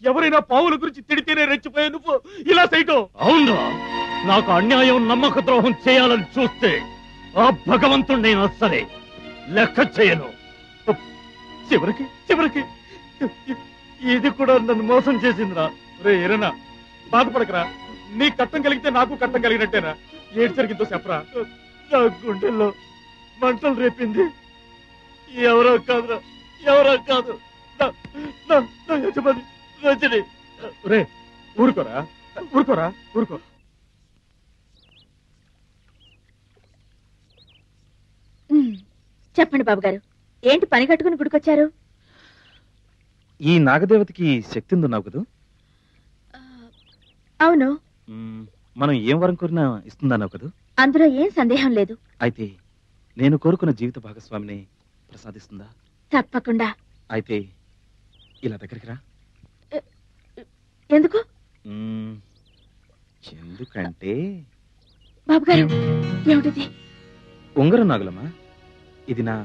ఎవరైనా పావుల గురించి తిడితేనే రెచ్చిపోయా నువ్వు ఇలా చేయటం? అవునా? నాకు అన్యాయం, నమ్మక ద్రోహం చేయాలని చూస్తే ఆ భగవంతుణ్ణైనా సరే లెక్క చేయను. చివరికి ఇది కూడా నన్ను మోసం చేసిందిరా. రే ఎరనా, బాధపడకరా. నీ కట్టం కలిగితే నాకు కట్టం కలిగినట్టేనా? ఏడు జరిగిందో చెప్పరా. నా గుండెల్లో మంటలు రేపింది ఎవరో కాదురా, నా యజమాని రజని. రే ఊరుకోరా. చెప్పండి బాబు గారు, ఏంటి పని కట్టుకుని గుడికొచ్చారు? ఈ నాగదేవతకి శక్తి ఉందన్నావు కదా? అవును. మనం ఏం వరం కోరినా ఇస్తుందన్నావు కదా? అందులో ఏం సందేహం లేదు. అయితే నేను కోరుకున్న జీవిత భాగస్వామిని ప్రసాదిస్తుందా? తప్పకుండా. అయితే ఇలా దగ్గరికి రా. ఎందుకు? ఎందుకంటే బాబు గారు, ఏమిటిది? ఉంగరం నాగులమ్మా, ఇది నా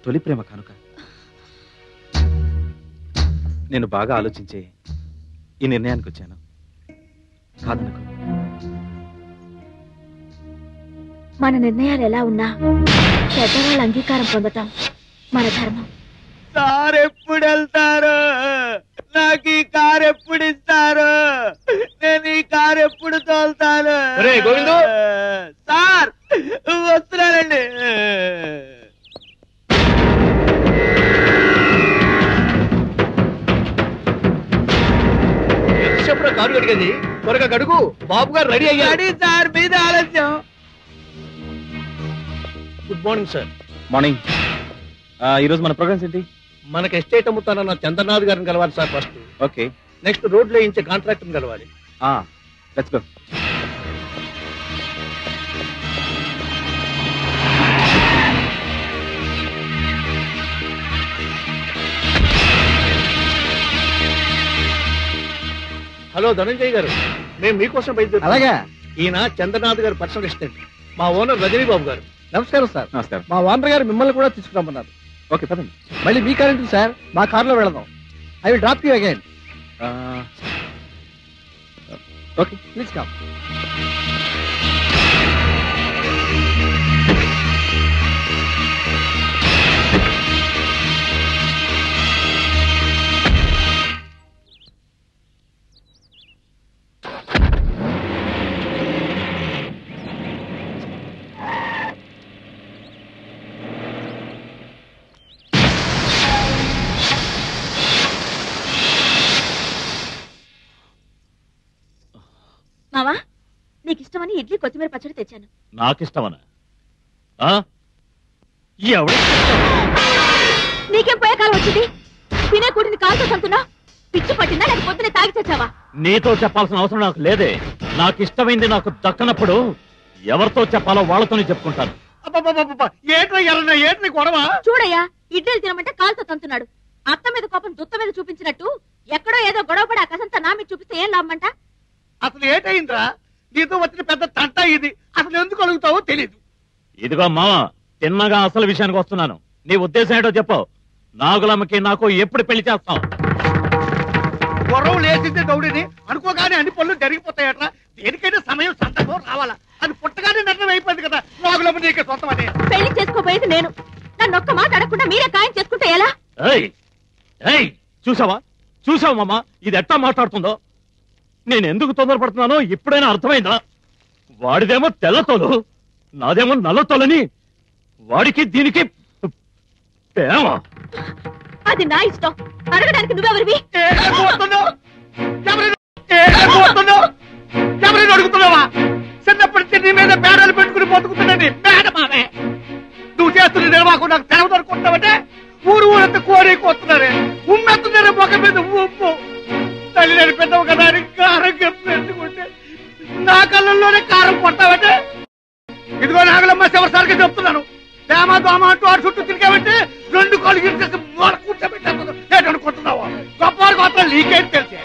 తొలి ప్రేమ కానుక. నేను బాగా ఆలోచించే ఈ నిర్ణయానికి వచ్చాను. కాదనుకో. మన నిర్ణయాలు ఎలా ఉన్నా పెద్దవాళ్ళ అంగీకారం పొందటం మన ధర్మం. సార్ ఎప్పుడు వెళ్తారు? నాకు ఈ కారు ఎప్పుడు ఇస్తారు? నేను ఈ కారు ఎప్పుడు తోలుతాను? గోవిందు, సార్ వస్తున్నానండి. ఎంతసేపు కారు కడిగేది? త్వరగా కడుగు, బాబు గారు రెడీ అయ్యారు. రెడీ సార్, మీద ఆలస్యం. Good morning sir. మార్నింగ్. ఈరోజు మన ప్రోగ్రామ్స్ ఏంటి? మనకి ఎస్టేట్ అమ్ముతానన్న చంద్రనాథ్ గారిని కలవాలి sir first. Okay. Next road లో ఇచ్చే కాంట్రాక్టర్ కలవాలి. Let's go. హలో ధనంజయ్ గారు, మేము మీకోసం బయలుదేరు. అలాగా? ఈయన చంద్రనాథ్ గారు పర్సనల్ అసిస్టెంట్, మా ఓనర్ రజనీ బాబు గారు. నమస్కారం సార్. నమస్కారం. మా ఓనర్ గారు మిమ్మల్ని కూడా తీసుకురమ్మన్నారు. ఓకే, పదండి. మళ్ళీ మీ కారెంట్ సార్, మా కారులో వెళదాం. I will drop you again. Okay, please come. మావా, నీకు ఇష్టమని ఇడ్లీ కొత్తిమీర పచ్చడి తెచ్చాను. నాకిష్టమనా? నీకేం పోయే కాలం వచ్చింది? తినే కూటిని కాల్తో చంపుతున్నా? పిచ్చి పట్టిందా లేకపోతే తాగి తెచ్చావా? నీతో చెప్పాల్సిన అవసరం నాకు లేదే. నాకు ఇష్టమైంది నాకు దక్కనప్పుడు ఎవరితో చెప్పాలో వాళ్ళతోనే చెప్పుకుంటాను. ఏట్రా ఎర్రన్నా ఏట్రీ గొడవ? చూడయ్యా, ఇడ్లీలు తినమంటే కాలుతో తంతున్నాడు. అత్త మీద కోపం దుత్త మీద చూపించినట్టు ఎక్కడో ఏదో గొడవపడి ఆ కసంతా నా మీద చూపిస్తే ఏం లాభమంట? అసలు ఏటైందిరా? నీతో వచ్చిన పెద్ద తంట ఇది. అసలు ఎందుకు అడుగుతావో తెలీదు. ఇదిగో మామ, తిన్నగా అసలు విషయానికి వస్తున్నాను. నీ ఉద్దేశం ఏంటో చెప్పు. నాగులమ్మకి నాకు ఎప్పుడు పెళ్లి చేస్తాం? గొడవ లేచిందే దౌడిని అనుకోగానే అన్ని పనులు జరిగిపోతాయట్రా. దేనికైనా సమయం సందర్భం రావాలా. అది పుట్టగానే నిర్ణయం అయిపోయింది కదా. నాగులమ్మ నీకే సొంతమని. పెళ్లి చేసుకోబోయేది నేను. నన్ను ఒక్క మాట అడగకుండా మీరే ఖాయం చేసుకుంటే ఎలా? చూసావా చూసావా మామ, ఇది ఎట్టా మాట్లాడుతుందో? నేను ఎందుకు తొందరపడుతున్నానో ఇప్పుడైనా అర్థమైందా? వాడిదేమో తెల్లతోలు, నాదేమో నల్లతోలని. వాడికి దీనికి ప్రేమ. అది నా ఇష్టం. అడగడానికి నువ్వెవరివి? ఎవరైనా అడుగుతున్నావా? చిన్నప్పటి నీ మీద బేడాలు పెట్టుకుని బతుకుతున్నది మేడమామే. నువ్వు చేస్తున్న నిర్వాహకం నాకు తెలవదనుకుంటావంటే ఊరు ఊరంతా కోరేకొస్తున్నారే. ఉమ్మెత్తున్న మొక్క మీద ఉప్పు. తల్లి నేను పెద్దవు కదా అని కారం పెట్టుకుంటే నా కళ్ళల్లోనే కారం కొట్టావంటే. ఇదిగో నాగలమ్మ శివసారిగా చెప్తున్నాను. తేమ దోమ అంటూ ఆడు చుట్టూ తిరిగావంటే 2 కాళ్ళు గిరిచేసి మూల కూర్చోబెట్టాను. ఏంటనుకుంటున్నావు? గొప్ప గొప్ప లీకేజ్ తెలిసే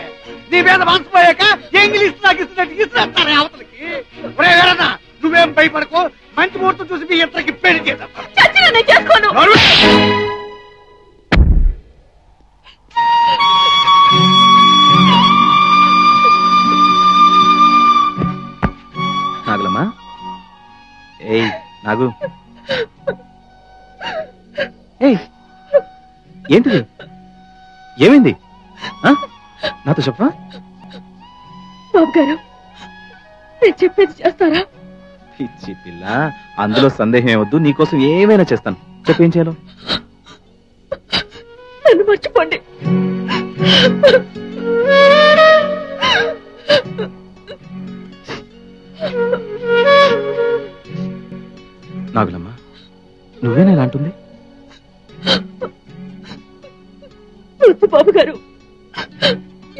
నీ మీద మనసిపోయాక ఇంగ్లీష్ నాకు ఇస్తున్నట్టు ఇస్తారే అవతలకి. వేరన్నా నువ్వేం భయపడకు. మంచి ముహూర్తం చూసి మీ ఇద్దరికి పెళ్లి చేద్దాం. చేసుకోను. నాగులమ్మా, ఏయ్ నాగు, ఏయ్ ఏంటిది? ఏమైంది? నాతో చెప్పా. బాబు గారు, నేను చెప్పేది చేస్తారా? పిచ్చి పిల్ల, అందులో సందేహం ఏమొద్దు. నీకోసం ఏమైనా చేస్తాను. చెప్పేం చేయాలో? నన్ను మర్చిపోండి. నాగులమ్మ, నువ్వేనా ఇలా అంటుంది? వద్దు బాబు గారు,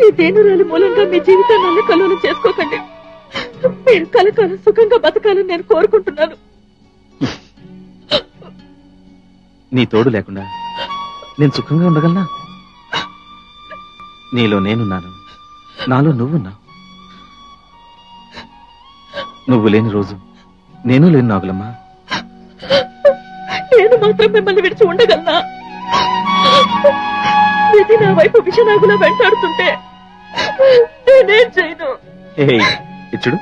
ఈ దేనురాలి మూలంగా మీ జీవితాన్ని కల్లోలం చేసుకోకండి. మీరు కలకాలం సుఖంగా బతకాలని నేను కోరుకుంటున్నాను. నీ తోడు లేకుండా నేను సుఖంగా ఉండగలనా? నీలో నేనున్నాను, నాలో నువ్వున్నావు. నువ్వు లేని రోజు నేను లేను నాగులమ్మా. నేను మాత్రం మిమ్మల్ని విడిచి ఉండగలనా? ఇది నా వైపు విషనాగులా వెంటాడుతుంటే నేనేం చేయను. ఇచ్చుడు,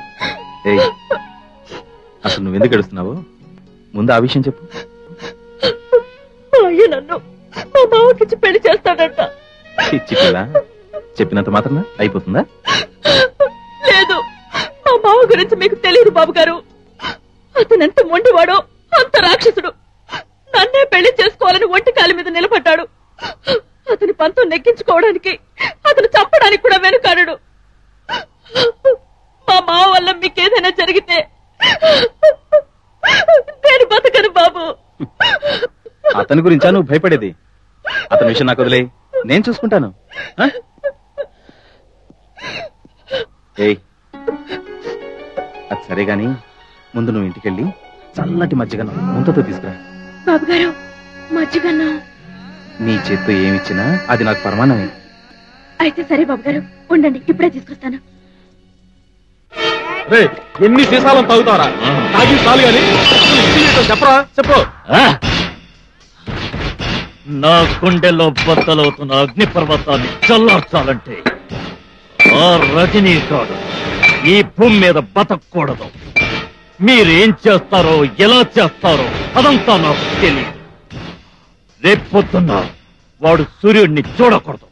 అసలు నువ్వెందుకు ఏడుస్తున్నావు? ముందు ఆ విషయం చెప్పు. అయ్య నన్ను మా మావకిచ్చి పెళ్లి చేస్తాడంట. ఇచ్చి పిల్ల, చెప్పినంత మాత్రం అయిపోతుందా? లేదు, మా మావ గురించి మీకు తెలియదు బాబు గారు. అతనెంత మొండివాడో అంత రాక్షసుడు. నన్నే పెళ్లి చేసుకోవాలని ఒంటి కాలి మీద నిలబడ్డాడు. అతని పంతం నెగ్గించుకోవడానికి, అతను చంపడానికి కూడా వెనుకాడు. మా మావ వల్ల మీకేదైనా జరిగితే నేను బతకను బాబు. అతని గురించా నువ్వు భయపడేది? అతని విషయం నాకు వదిలే, నేను చూసుకుంటాను. ఏయ్, అది సరే గాని ముందు నువ్వు ఇంటికెళ్ళి చల్లటి మజ్జిగను ముంతతో తీసుకురా. బాబు గారు, మజ్జిగన్నా? నీ చేత్తో ఏమిచ్చినా అది నాకు పరమానమే. అయితే సరే బాబు గారు, ఉండండి, ఇప్పుడే తీసుకొస్తాను. ఎన్ని సీసాలను తాగుతావరా? తాగి చాలు గాని చెప్పరా, చెప్పు. నా గుండెలో బద్దలవుతున్న అగ్ని పర్వతాన్ని చల్లార్చాలంటే ఆ రజనీకాడు ఈ భూమి మీద బతకూడదు. మీరేం చేస్తారో, ఎలా చేస్తారో అదంతా నాకు తెలియదు. రేపొద్దున్న వాడు సూర్యుడిని చూడకూడదు.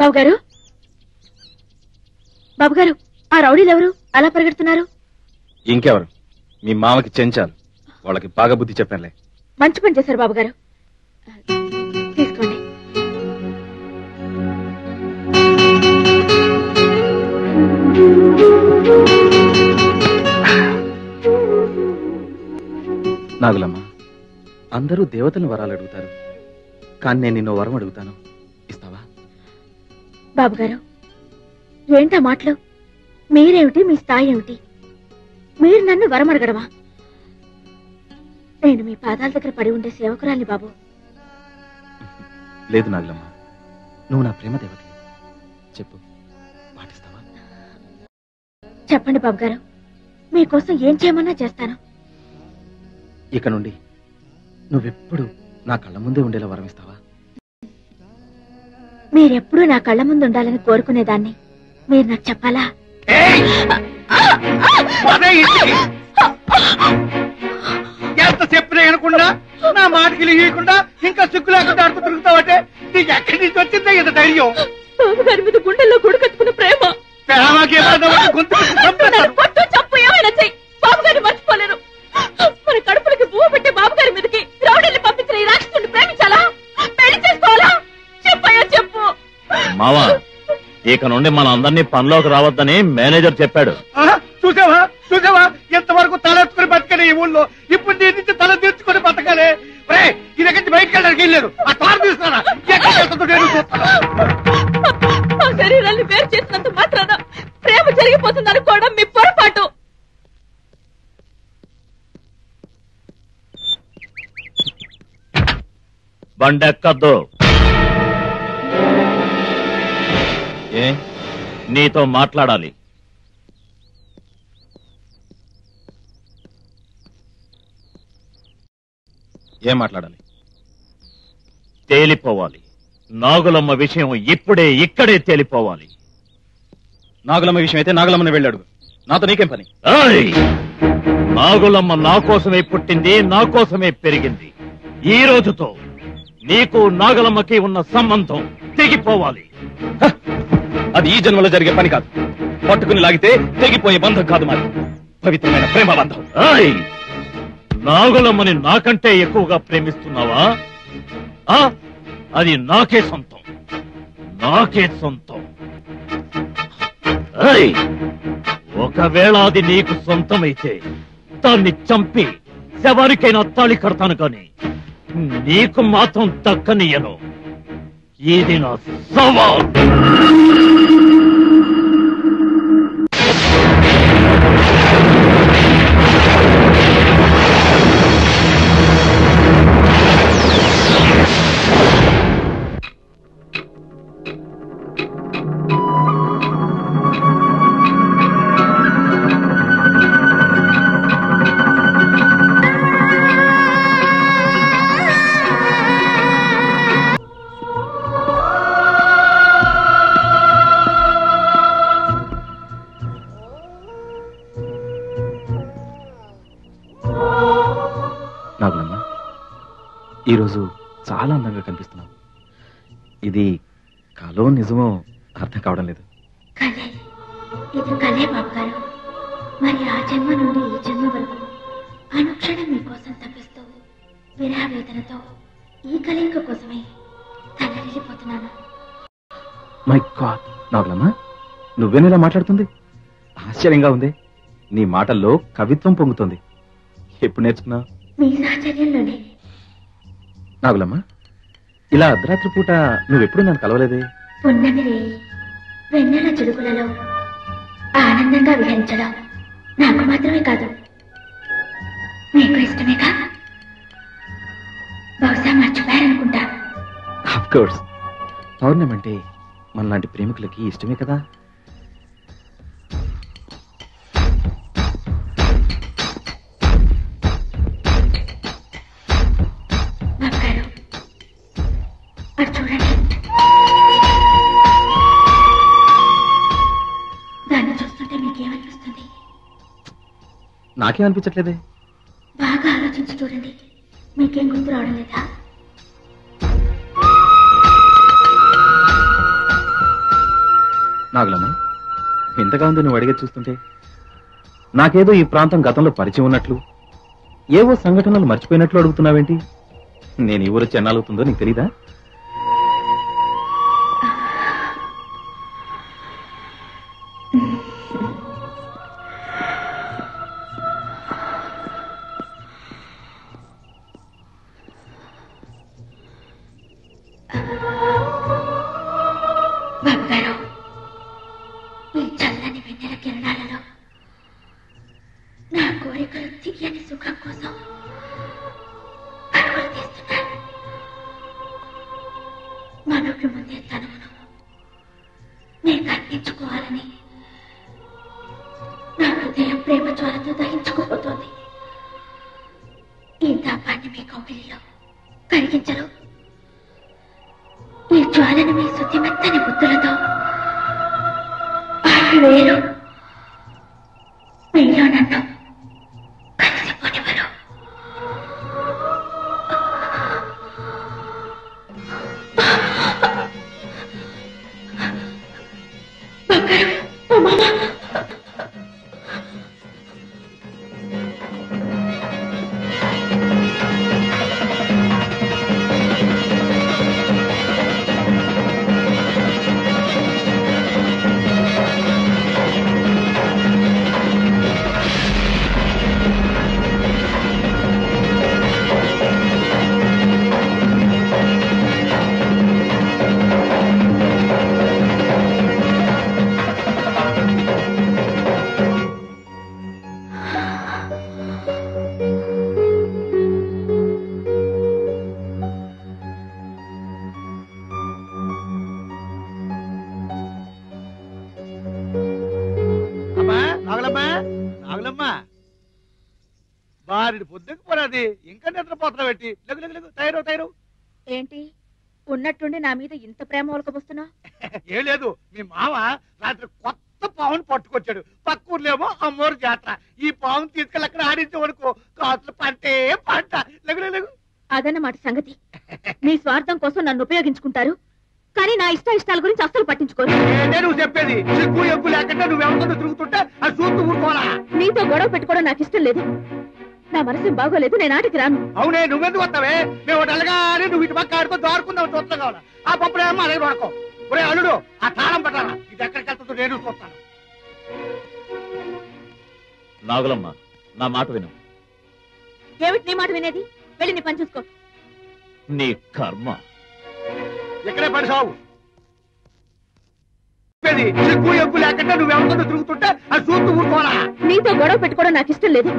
బాబుగారు బాబుగారు, ఆ రౌడీలు ఎవరు అలా పరిగెడుతున్నారు? ఇంకెవరు? మీ మామకి చెంచాలు. వాళ్ళకి బాగా బుద్ధి చెప్పానులే. మంచి పని చేశారు బాబుగారు. తీసుకోండి. నాగులమ్మ, అందరూ దేవతలను వరాలు అడుగుతారు, కానీ నేను నిన్నో వరం అడుగుతాను. ఇస్తావా? బాబుగారు, ఏంటా మాటలు? మీరేమిటి, మీ స్థాయి ఏమిటి? మీరు నన్ను వరం అడగడమా? నేను మీ పాదాల దగ్గర పడి ఉండే సేవకురాల్ని బాబు. లేదు నాగులమ్మ, నువ్వు నా ప్రేమ దేవత. చెప్పు, పాటిస్తావా? చెప్పండి బాబుగారు, మీకోసం ఏం చేయమన్నా చేస్తాను. ఇక నుండి నువ్వెప్పుడు నా కళ్ళ ముందే ఉండేలా వరం ఇస్తావా? మీరెప్పుడూ నా కళ్ళ ముందు ఉండాలని కోరుకునేదాన్ని మీరు నాకు చెప్పాలా? ఎంత చెప్పినా వినకుండా, నా మాటకి లేకుండా ఇంకా సిగ్గు లేకుండా అడుగు తిరుగుతావంటే నీకు ఎక్కడి నుంచి వచ్చిందే ఇంత ధైర్యం? బాబుగారి మీద గుండెల్లో గుడికట్టుకున్న ప్రేమ. పట్టు చప్పు ఏమైనా చెయ్యి, బాబుగారిని మర్చిపోలేను. మన కడుపులకి పువ్వు పెట్టే బాబుగారి మీదకి రౌడీని పంపించిన ఈ రాక్షసుని ప్రేమించాలా? పెళ్లి చేసుకోవాలా? చెప్పయ్యా చెప్పు. మావా, ఇక నుండి మన అందరినీ పనిలోకి రావద్దని మేనేజర్ చెప్పాడు. చూసావా చూసావా, ఎంతవరకు తలెత్తుకుని బతకలే ఈ ఊళ్ళో. ఇప్పుడు దీని నుంచి తల తీర్చుకుని బతకాలి. ఇది ఎక్కడి బయటకు వెళ్ళడానికి వెళ్ళలేదు. ఆ కారు తీసుకురా, ఆ శరీరాన్ని వేరు చేసినంత మాత్రాన ప్రేమ జరిగిపోతుంది అనుకోవడం మీ పొరపాటు. బండెక్కద్దు. ఏ, నీతో మాట్లాడాలి. ఏం మాట్లాడాలి? తేలిపోవాలి. నాగులమ్మ విషయం ఇప్పుడే ఇక్కడే తేలిపోవాలి. నాగులమ్మ విషయం అయితే నాగులమ్మని వెళ్ళాడు. నాతో నీకేం పని? నాగులమ్మ నా కోసమే పుట్టింది, నా కోసమే పెరిగింది. ఈ రోజుతో నీకు నాగులమ్మకి ఉన్న సంబంధం తెగిపోవాలి. అది ఈ జన్మలో జరిగే పని కాదు. పట్టుకుని లాగితే తెగిపోయే బంధం కాదు, మాది పవిత్రమైన ప్రేమ బంధం. నాగులమ్మని నాకంటే ఎక్కువగా ప్రేమిస్తున్నావా? అది నాకే సొంతం, నాకే సొంతం. ఒకవేళ అది నీకు సొంతమైతే దాన్ని చంపి శవానికైనా తాళి కడతాను కాని నీకు మాత్రం దక్కనియను. ఇది నా సవాల్. నాగులమ్మ, ఈరోజు చాలా అందంగా కనిపిస్తున్నావు. ఇది కలో నిజమో అర్థం కావడం లేదు. కలే, ఇది కలే బాబుగారు. మరి ఆ జన్మ నుండి ఈ జన్మ వరకు అనుక్షణం మీకోసం తప్పిస్తూ విరహ వేదనతో ఈ కలయిక కోసమే తలరిల్లిపోతున్నాను. మై గాడ్ నాగులమ్మ, నువ్వేనిలా మాట్లాడుతుంది? ఆశ్చర్యంగా ఉంది. నీ మాటల్లో కవిత్వం పొంగుతుంది. ఎప్పుడు నేర్చుకున్నావు? మీ సాహచర్యంలోనే. నాగులమ్మ, ఇలా అర్ధరాత్రి పూట నువ్వెప్పుడు నన్ను కలవలేదే? పున్నమి రేయి వెన్నెల చిలుకులలో ఆనందంగా విహరించడం నాకు మాత్రమే కాదు, మీకు ఇష్టమేగా? బహుశా మర్చిపోయారనుకుంటా. ఆఫ్ కోర్స్, పౌర్ణమి అంటే మనలాంటి ప్రేమికులకి ఇష్టమే కదా. బాబుగారు, అటు చూడండి. దాన్ని చూస్తుంటే మీకేమనిపిస్తుంది? నాకేం అనిపించట్లేదే. బాగా ఆలోచించి చూడండి, మీకేం గుర్తు రావడం లేదా? నాగులమ్మ, ఇంతగా ఉంది నువ్వు అడిగే చూస్తుంటే. నాకేదో ఈ ప్రాంతం గతంలో పరిచయం ఉన్నట్లు, ఏవో సంఘటనలు మర్చిపోయినట్లు అడుగుతున్నావేంటి? నేను ఈ ఊరు చెన్నాలవుతుందో నీకు తెలీదా? బాబుగారు, ఈ చల్లని వెన్నెల కిరణాలలో నా కోరికలు తీయని సుఖం కోసం పరుగులు తీస్తున్నాను. మనకు ముందే తనువును నేను అందించుకోవాలని నా హృదయం ప్రేమ జ్వాలతో దహించుకుపోతోంది. ఈ తాపాన్ని మీ కౌగిలిలో కరిగించరు. ఈ జ్వాలను మీ శుద్ధిమెత్తని బుద్ధులతో వేరు మీలో నన్ను కలిసిపోనివ్వరు. బంగారు, ఓ మామ, బారి పొద్దుకు పోరాది ఇంకా నిద్రపోతున్నా పెట్టి లెగు లెగు లెగు తయారు తయారు. ఏంటి ఉన్నట్టుండి నా మీద ఇంత ప్రేమ ఒలకబోస్తున్నా? ఏం లేదు, మీ మామ రాత్రి కొత్త పావును పట్టుకొచ్చాడు. పక్క ఊర్లేమో అమ్మోరు జాతర. ఈ పావును తీసుకెళ్ళి అక్కడ ఆడించే వరకు కాసులు పంటే పంట. లెగు లెగు లెగు. అదన్నమాట సంగతి. మీ స్వార్థం కోసం నన్ను ఉపయోగించుకుంటారు, కానీ నా ఇష్టాల గురించి అస్సలు పట్టించుకోరు. ఏంటే నువ్వు చెప్పేది? సిగ్గు ఎగ్గు లేకుండా నువ్వెవరితో తిరుగుతుంటే అది చూస్తూ ఊరుకోవాలా? నీతో గొడవ పెట్టుకోవడం నాకు ఇష్టం లేదు. నా మనసు బాగోలేదు, నేను ఆటికి రాను. అవునే, నువ్వెందుకు వస్తావే? మేము అలగానే నువ్వు ఇటు పక్క ఆడుకో దారుకుందావు చూస్తాం కావాలా? ఆ పప్పుడేమో అలాగే పడుకో. ఒరే అల్లుడు, ఆ తాళం పెట్టాలా? ఇది ఎక్కడికి వెళ్తుందో నేను చూస్తాను. నాగులమ్మ, నా మాట విను. ఏమిటి నీ మాట వినేది? వెళ్ళి నీ పని చూసుకో. నీ కర్మ. ఇక్కడే పడి సావు. సిగ్గు ఎగ్గు లేకుండా నువ్వెవరితో తిరుగుతుంటే అది చూస్తూ ఊరుకోవాలా? నీతో గొడవ పెట్టుకోవడం నాకు ఇష్టం లేదు.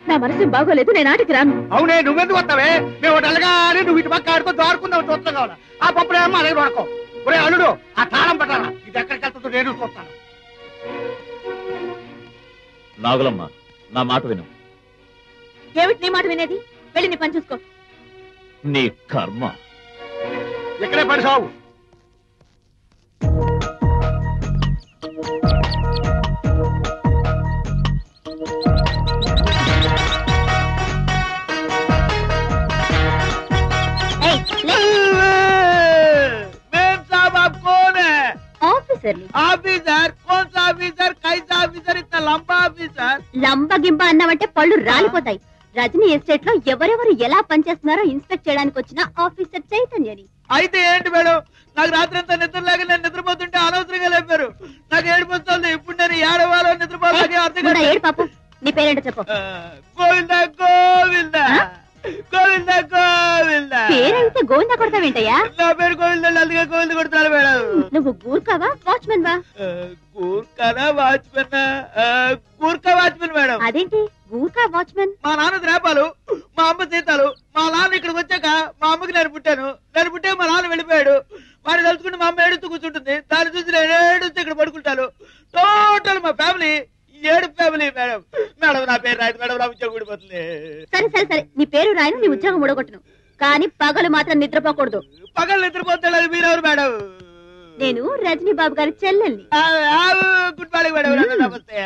నా మనసు బాగోలేదు, నేను ఆటికి రాను. అవునే, నువ్వెందుకు వస్తావే? మేము అలగానే నువ్వు ఇటు పక్క ఆడుకో దారుకుందావు చూస్తాం కావాలా? ఆ పప్పుడేమో అలాగే పడుకో. ఒరే అల్లుడు, ఆ తాళం పెట్టాలా? ఇది ఎక్కడికి వెళ్తుందో నేను చూస్తాను. నాగులమ్మ, నా మాట విను. ఏమిటి నీ మాట వినేది? వెళ్ళి నీ పని చూసుకో. నీ కర్మ. ఇక్కడే పడి సావు. ఆఫీసర్ कौन सा ऑफिसर, कैसा ऑफिसर, इतना लंबा ऑफिसर? లంబ గింబ అన్నావంటే పళ్ళు రాలిపోతాయి. రజనీ ఎస్టేట్ లో ఎవరెవరు ఎలా పనిచేస్తున్నారో ఇన్స్పెక్ట్ చేయడానికి వచ్చిన ఆఫీసర్ చైతన్యని. అయితే ఏంటి మేడం, నాకు రాత్రి అంతా నిద్ర లేక నేను నిద్రపోతుంటే అనవసరంగా లేపారు. నాకు ఏడుపు వస్తుంది. ఇప్పుడు నేను ఏడవాలో నిద్రపోవాలని అర్థం కాదు. ఏడు పాపం, నీ పేరేంటో చెప్పు. గోవిందా గోవిందా గోవిందా గోవిందా. పేరైతే గోవిందా కొడతావేంటయ్యా? నా పేరు గోవిందా, అందుకే గోవింద కొడతాను మేడం. నువ్వు గూర్ఖావా వాచ్మెన్ వా? గూర్ఖానా వాచ్మెన్? Gurkha watchman madam. అదేంటి గూర్ఖా వాచ్మెన్? మా నాన్న ద్రాపాలు, మా అమ్మ సీతాలు. మా నాన్న ఇక్కడికి వచ్చాక మా అమ్మకి నేను పుట్టాను. నేను పుట్టే మా నాన్న వెళ్ళిపోయాడు. వాడిని తలుచుకుంటే మా అమ్మ ఏడుస్తూ కూర్చుంటుంది. దాన్ని చూసి నేను ఏడుస్తూ ఇక్కడ పడుకుంటాను. టోటల్ మా ఫ్యామిలీ ఏడు ఫ్యామిలీ మేడం. మేడం నా పేరు రాయదు మేడం, నా ఉద్యోగం ఊడిపోతుంది. సరే సరే సరే, నీ పేరు రాయను, నీ ఉద్యోగం ఊడగొట్టును, కానీ పగలు మాత్రం నిద్రపోకూడదు. పగలు నిద్రపోతాడు మీరెవరు మేడం? నేను రజనీ బాబు గారి చెల్లెల్ని. Good morning madam. నమస్తే.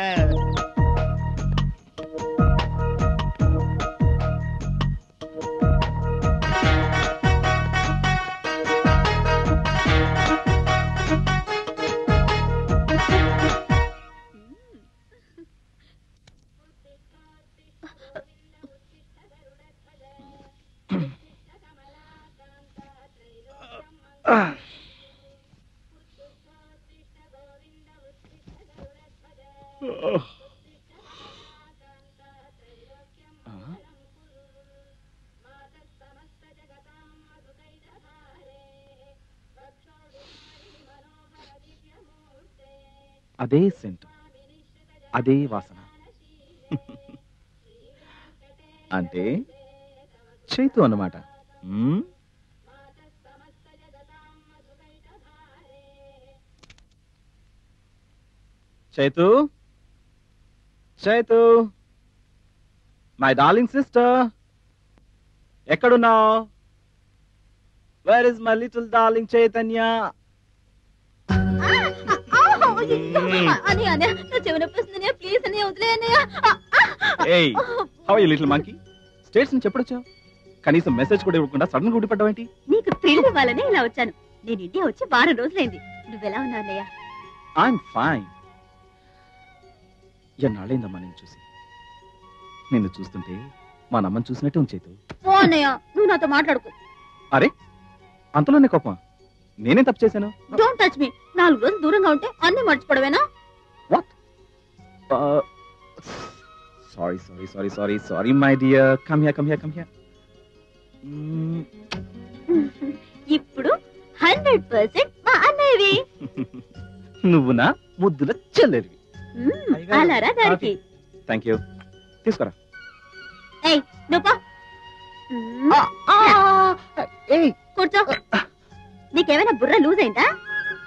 అదే సెంట్, అదే వాసన. అంటే చైతు అన్నమాట. Chaitu, Chaitu, my darling sister, ఎక్కడున్నావు? Where is my little darling Chaitanya? ఏయ్, how are you little monkey? States నుంచి ఎప్పుడొచ్చావు? కనీసం మెసేజ్ కూడా ఇవ్వకుండా సడన్ గా ఊడిపడ్డావేంటి? నీకు థ్రిల్ ఇవ్వాలని ఇలా వచ్చాను. నేను ఇండియా వచ్చి వారం రోజులైంది. నువ్వెలా ఉన్నావు అన్నయ్య? I'm fine. ఎన్నాళ్ళైందమ్మా నేను చూసి. నిన్ను చూస్తుంటే మా నమ్మని చూసినట్టే ఉంచేతు. ఓ అన్నయ్య, నువ్వు నాతో మాట్లాడుకో. అరే, అంతలోనే కోపం? నేనేం తప్పు చేశాను? Don't touch me. 4 రోజులు దూరంగా ఉంటే అన్ని మర్చిపోవడమేనా? What? Sorry sorry sorry sorry sorry my dear. Come here, come here, come here. ఇప్పుడు 100% మా అన్నయ్యవి. నువ్వు నా ముద్దుల చెల్లెలివి. అలారా దానికి. Thank you. తీసుకురా. ఏయ్ నువ్వు కూర్చో. నీకేమైనా బుర్ర లూజ్ అయిందా?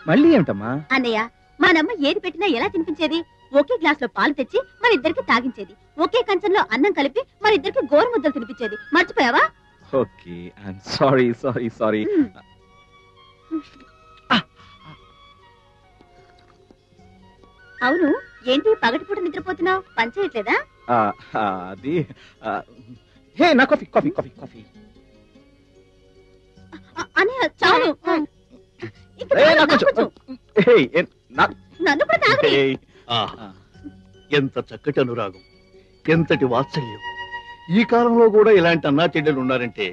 మళ్ళీ ఏమిటమ్మా? అన్నయ్య, మనమ్మ ఏది పెట్టినా ఎలా తినిపించేది? ఒకే గ్లాస్ లో పాలు తెచ్చి మన ఇద్దరికి తాగించేది. ఒకే కంచంలో అన్నం కలిపి మన ఇద్దరికి గోరు ముద్దలు తినిపించేది. మర్చిపోయావా? Okay, I'm sorry sorry sorry. అవును, ఏంటి పగటిపూట నిద్రపోతున్నావు? పని చేయట్లేదా? అది హే, నా కాఫీ కాఫీ కాఫీ కాఫీ. అన్నయ్య చాలు. నన్ను కూడా తాగని. ఎంత చక్కటి అనురాగం, ఎంతటి వాత్సల్యం. ఈ కాలంలో కూడా ఇలాంటి అన్నా చెల్లెలు ఉన్నారంటే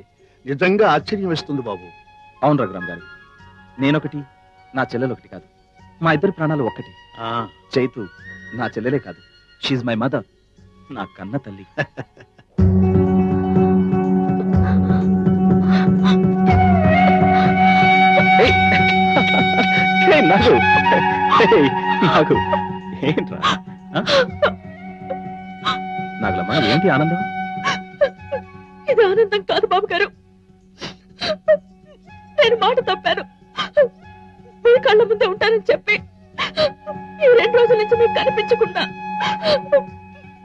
నిజంగా ఆశ్చర్యం వేస్తుంది బాబు. అవును రఘురామ్ గారు, నేనొకటి, నా చెల్లెలు ఒకటి కాదు. మా ఇద్దరి ప్రాణాలు ఒక్కటి. చైతు నా చెల్లెలే కాదు, షీఈ్ మై మదర్, నా కన్న తల్లి. ఏంట్రా నాగలమ్మా, ఏంటి ఆనందం? ఇది ఆనందం కాదు బాబు గారు. నేను మాట తప్పాను. మీ కళ్ళ ముందే ఉంటానని చెప్పి ఈ 2 రోజుల నుంచి మీకు కనిపించకుండా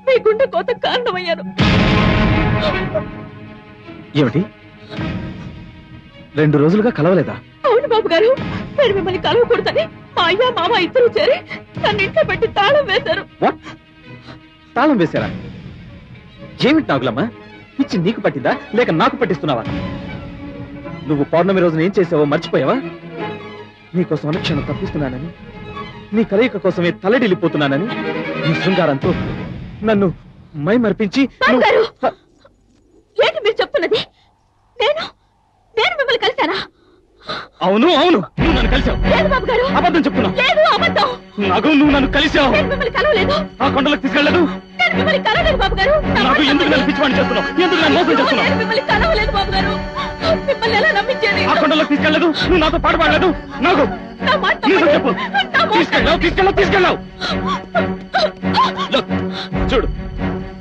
మీ గుండె కోత కారణమయ్యాను. ఏమిటి, 2 రోజులుగా కలవలేదా? అవును బాబు గారు, నేను మిమ్మల్ని కలవకూడదని మా అయ్య మామ ఇద్దరు చేరి నన్ను ఇంట్లో పెట్టి తాళం వేశారు. తాళం వేశారా? ఏమిటి నాగులమ్మా, పిచ్చి నీకు పట్టిందా లేక నాకు పట్టిస్తున్నావా? నువ్వు పౌర్ణమి రోజున ఏం చేసావో మర్చిపోయావా? నీకోసం అనుక్షణం తప్పిస్తున్నానని, నీ కలయిక కోసమే తలడిల్లిపోతున్నానని, నీ శృంగారంతో నన్ను మై మర్పించి. ఏంటి మీరు చెప్తున్నది? నేను మిమ్మల్ని కలిశానా? అవును అవును, నువ్వు నన్ను కలిసావు. లేదు బాబు గారు, అబద్ధం చెప్తున్నావు. లేదు, అబద్ధం. నాకు నువ్వు నన్ను కలిసావు. నేను మిమ్మల్ని కలవలేదు. ఆ కొండలకు తీసుకెళ్ళలేదు. నేను మిమ్మల్ని కలవలేదు బాబు గారు. నాకు ఎందుకు నన్ను పిచ్చివాడిని చేస్తున్నావు? ఎందుకు నన్ను మోసం చేస్తున్నావు? నేను మిమ్మల్ని కలవలేదు బాబు గారు. మిమ్మల్ని ఎలా నమ్మించేది? ఆ కొండలకు తీసుకెళ్ళలేదు, నువ్వు నాతో పాటు పాడలేదు. నాకు నా మాట నిజం చెప్పు. తీసుకెళ్ళావు. చూడు,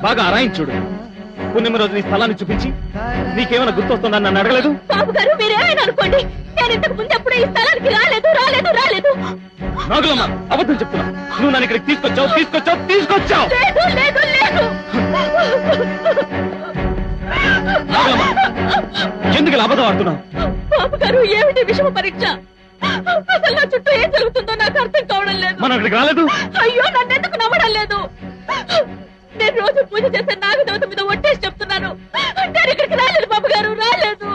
బాగా అరాయించి చూడు. పుణ్యమ రోజు నీ స్థలాన్ని చూపించి నీకేమైనా గుర్తొస్తుందని నన్ను అడగలేదు. బాబు గారు, మీరేమైనా అనుకోండి, నేను ఇంతకు ముందు ఎప్పుడు ఈ స్థలానికి రాలేదు. నాగులమ్మ, అబద్ధం చెప్తున్నా. నువ్వు నన్ను ఇక్కడికి తీసుకొచ్చావు. లేదు. ఎందుకు ఇలా అబద్ధం ఆడుతున్నావు? బాబు గారు, ఏమిటి విషమ పరీక్ష? అసలు నా చుట్టూ ఏం జరుగుతుందో నాకు అర్థం కావడం లేదు. మనం ఇక్కడికి రాలేదు. అయ్యో, నన్నెందుకు నమ్మడం లేదు? నేను రోజు పూజ చేసే నాగదేవత మీద ఒట్టేసి చెప్తున్నాను, నేను ఇక్కడికి రాలేదు బాబు గారు. రాలేదు.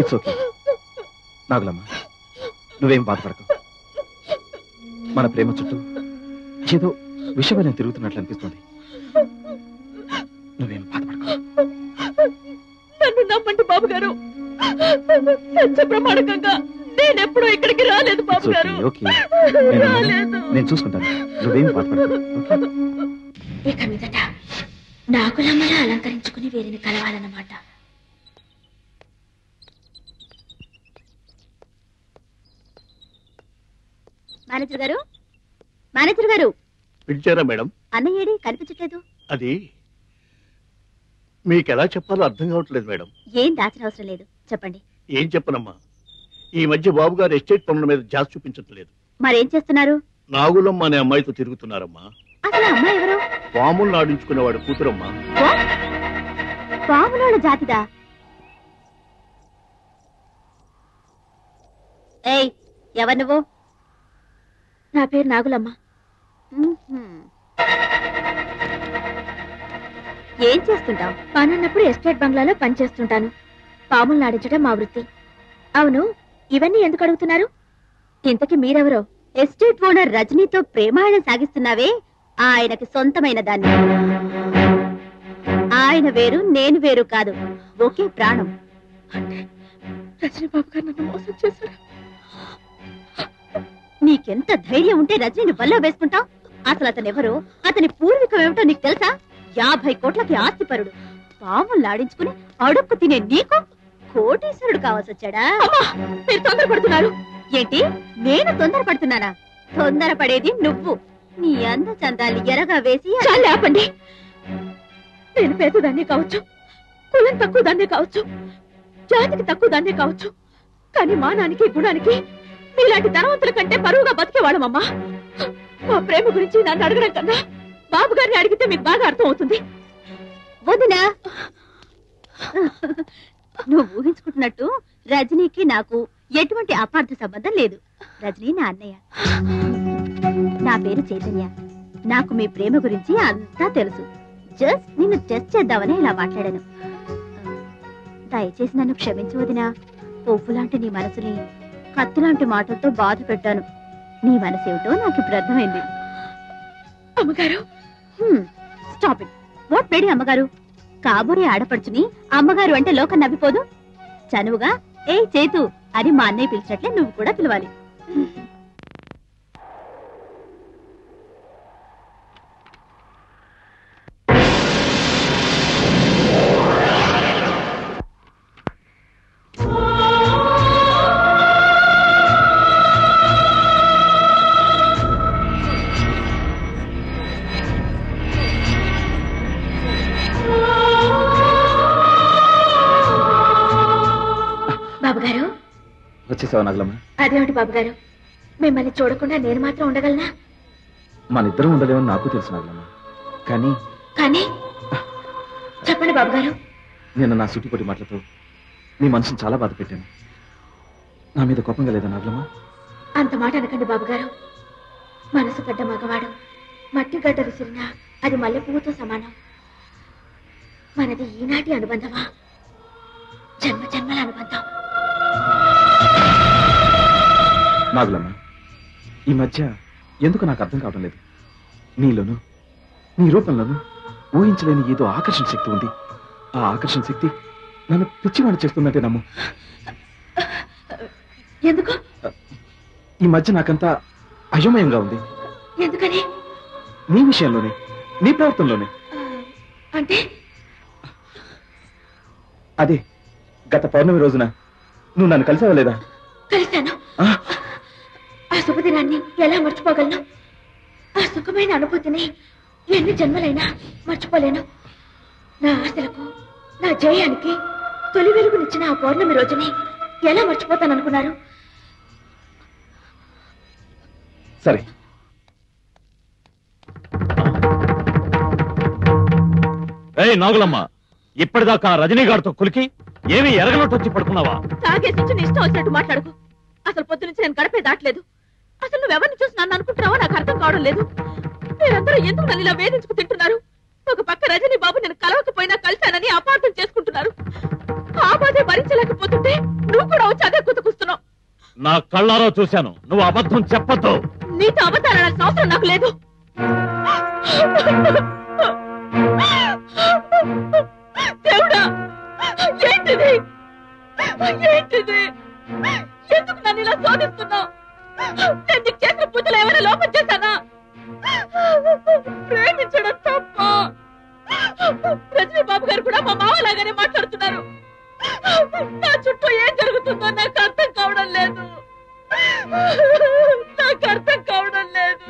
ఇట్స్ ఓకే నాగులమ్మ, నువ్వేం బాధపడకు. మన ప్రేమ చుట్టూ ఏదో విషయం తిరుగుతున్నట్లు అనిపిస్తుంది. నువ్వేం బాధపడకు. నన్ను నమ్మండి బాబు గారు, సత్య ప్రమాణకంగా నేనెప్పుడూ ఇక్కడికి రాలేదు బాబు గారు. నేను చూసుకుంటాను, నువ్వేం బాధపడకు. ఇక మీదట నాగులమ్మలా అలంకరించుకుని వీరిని కలవాలన్నమాట. మేనేజర్ గారు, మేనేజర్ గారు పిలిచారా మేడం? అన్నయ్యేడి కనిపించట్లేదు. అది మీకెలా చెప్పాలో అర్థం కావట్లేదు మేడం. ఏం దాచిన అవసరం లేదు, చెప్పండి. ఏం చెప్పనమ్మా, ఈ మధ్య బాబు గారు ఎస్టేట్ పనుల మీద జాస్ చూపించట్లేదు. మరేం చేస్తున్నారు? నాగులమ్మ అనే అమ్మాయితో తిరుగుతున్నారమ్మా. అసలు అమ్మాయి ఎవరు? పాములు నాడించుకునేవాడు కూతురమ్మా. పాములోళ్ళ జాతిదా? ఏయ్, ఎవరు నువ్వు? నా పేరు నాగులమ్మ. ఏం చేస్తుంటావు? పనున్నప్పుడు ఎస్టేట్ బంగ్లాలో పనిచేస్తుంటాను. పాములు నాడించడం మా వృత్తి. అవును, ఇవన్నీ ఎందుకు అడుగుతున్నారు? ఇంతకీ మీరెవరో? ఎస్టేట్ ఓనర్ రజనీతో ప్రేమాయణం సాగిస్తున్నావే, ఆయనకి సొంతమైన దాన్ని. ఆయన వేరు, నేను వేరు కాదు, ఒకే ప్రాణం. రజనీ బాబు గారు నన్ను మోసం చేశారు. నీకెంత ధైర్యం ఉంటే రజనీని బల్లో వేసుకుంటావు? అసలు అతను ఎవరో, అతని పూర్వీకం ఏమిటో నీకు తెలుసా? 50 కోట్లకి ఆస్తిపరుడు. పాములు లాడించుకుని అడుక్కు తినే నీకు కోటీశ్వరుడు కావాల్సి వచ్చాడా? మీరు తొందరపడుతున్నారు. ఏంటి, నేను తొందరపడుతున్నానా? తొందరపడేది నువ్వు. నీ అంద చందాన్ని ఎరగా వేసి ఆపండి. నేను పేదదాన్నే కావచ్చు, కులం తక్కువ దాన్నే కావచ్చు, జాతికి తక్కువ దాన్నే కావచ్చు, కానీ మానానికి గుణానికి మీలాంటి ధనవంతుల కంటే పరువుగా బతికేవాళ్ళమమ్మా. మా ప్రేమ గురించి నన్ను అడగడం కన్నా బాబు గారిని అడిగితే మీకు బాగా అర్థం అవుతుంది. వదినా, నువ్వు ఊహించుకుంటున్నట్టు రజనీకి నాకు ఎటువంటి అపార్థ సంబంధం లేదు. రజనీ నా అన్నయ్య. నా పేరు చైతన్య. నాకు మీ ప్రేమ గురించి అంతా తెలుసు. జస్ట్ నిన్ను టెస్ట్ చేద్దామని ఇలా మాట్లాడాను. దయచేసి నన్ను క్షమించు వదినా. పువ్వు లాంటి నీ మనసుని కత్తిలాంటి మాటలతో బాధ పెట్టాను. నీ మనసు ఏమిటో నాకు ఇప్పుడు అర్థమైంది. అమ్మగారు, స్టాప్ ఇట్. వాట్ మేడి అమ్మగారు? కాబోయే ఆడపడుచుని అమ్మగారు అంటే లోకం నవ్విపోదు. చనువుగా ఏ చేతు అని మా అన్నయ్య పిలిచినట్లే నువ్వు కూడా పిలవాలి. బాబుగారు, వచ్చేసావా నాగలమ్మ? అదేమిటి బాబుగారు, మిమ్మల్ని చూడకుండా నేను మాత్రం ఉండగలనా? మన ఇద్దరం ఉండలేమని నాకు తెలుసు నాగలమ్మ. కానీ కానీ చెప్పండి బాబుగారు. నేను నా సుటిపోటి మాటలతో నీ మనసును చాలా బాధ పెట్టాను. నా మీద కోపంగా లేదా నాగలమ్మ? అంత మాట అనకండి బాబుగారు. మనసు పడ్డ మగవాడు మట్టి గడ్డ విసిరినా అది మల్లె పువ్వుతో సమానం. మనది ఈనాటి అనుబంధమా, జన్మ జన్మల అనుబంధం. నాగులమ్మ, ఈ మధ్య ఎందుకు నాకు అర్థం కావడం లేదు. నీలోను, నీ రూపంలోనూ ఊహించలేని ఏదో ఆకర్షణ శక్తి ఉంది. ఆ ఆకర్షణ శక్తి నన్ను పిచ్చివాడు చేస్తుందంటే నమ్ము. ఎందుకు? ఈ మధ్య నాకంతా అయోమయంగా ఉంది. ఎందుకని? నీ విషయంలోనే, నీ ప్రవర్తనలోనే. అంటే అదే గత పౌర్ణమి రోజున నువ్వు నన్ను కలిసావా లేదా? కలిశాను. ఆ శుభదినాన్ని ఎలా మర్చిపోగలను? ఆ సుఖమైన అనుభూతిని ఎన్ని జన్మలైనా మర్చిపోలేను. నా ఆశలకు, నా జయానికి తొలి వెలుగునిచ్చిన ఆ పౌర్ణమి రోజుని ఎలా మర్చిపోతాననుకున్నారు? సరే, ఏయ్ నాగులమ్మ, ఇప్పటిదాకా రజనీగారితో కులికి ఏమీ ఎరగనట్టు వచ్చి పడుకున్నావా? తాగేసి నీ ఇష్టం వచ్చినట్టు మాట్లాడుకు. అసలు పొద్దు నుంచి నేను గడపే దాటలేదు. అసలు నువ్వెవరిని చూసి నన్ను అనుకుంటున్నావో నాకు అర్థం కావడం లేదు. మీరందరూ ఎందుకు నన్ను ఇలా వేధించుకు తింటున్నారు? ఒక పక్క రజనీ బాబు నేను కలవకపోయినా కలిశానని అపార్థం చేసుకుంటున్నారు. ఆ బాధే భరించలేకపోతుంటే నువ్వు కూడా వచ్చి అదే కుతకుస్తున్నావు. నా కళ్ళారో చూశాను. నువ్వు అబద్ధం చెప్పొద్దు. నీతో అబద్ధాలాడాల్సిన అవసరం నాకు లేదు. దేవుడా, ఏంటిది ఏంటిది? ఎందుకు నన్ను ఇలా శోధిస్తున్నావు? నేను నీకు చేసిన పూజలు ఏమైనా లోపం చేశానా? ప్రేమించడం తప్ప? రజనీ బాబు గారు కూడా మా మావలాగానే మాట్లాడుతున్నారు. నా చుట్టూ ఏం జరుగుతుందో నాకు అర్థం కావడం లేదు. నాకు అర్థం కావడం లేదు.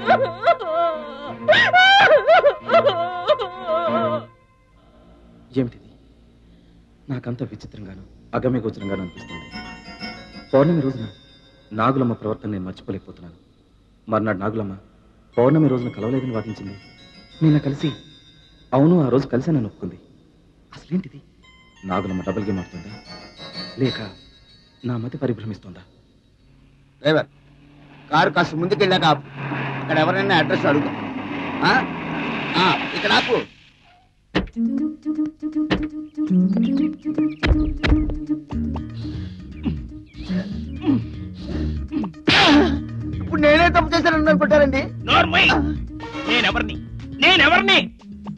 ఏమిటిది? నాకంత విచిత్రంగాను అగమ్యగోచరంగాను అనిపిస్తుంది. పౌర్ణమి రోజున నాగులమ్మ ప్రవర్తన నేను మర్చిపోలేకపోతున్నాను. మర్నాడు నాగులమ్మ పౌర్ణమి రోజున కలవలేదని వాదించింది. నిన్న కలిసి అవును ఆ రోజు కలిసి నన్ను ఒప్పుకుంది. అసలేంటిది? నాగులమ్మ డబుల్ గేమ్ ఆడుతుందా లేక నా మతి పరిభ్రమిస్తుందా? డ్రైవర్, కారు కాస్త ముందుకెళ్ళాక ఇక్కడ ఎవరైనా అడ్రస్ అడుగు. ఇక్కడ ఆపు. ఇప్పుడు నేనే తప్పు చేశానని అనుకుంటారండి. నేనెవరిని?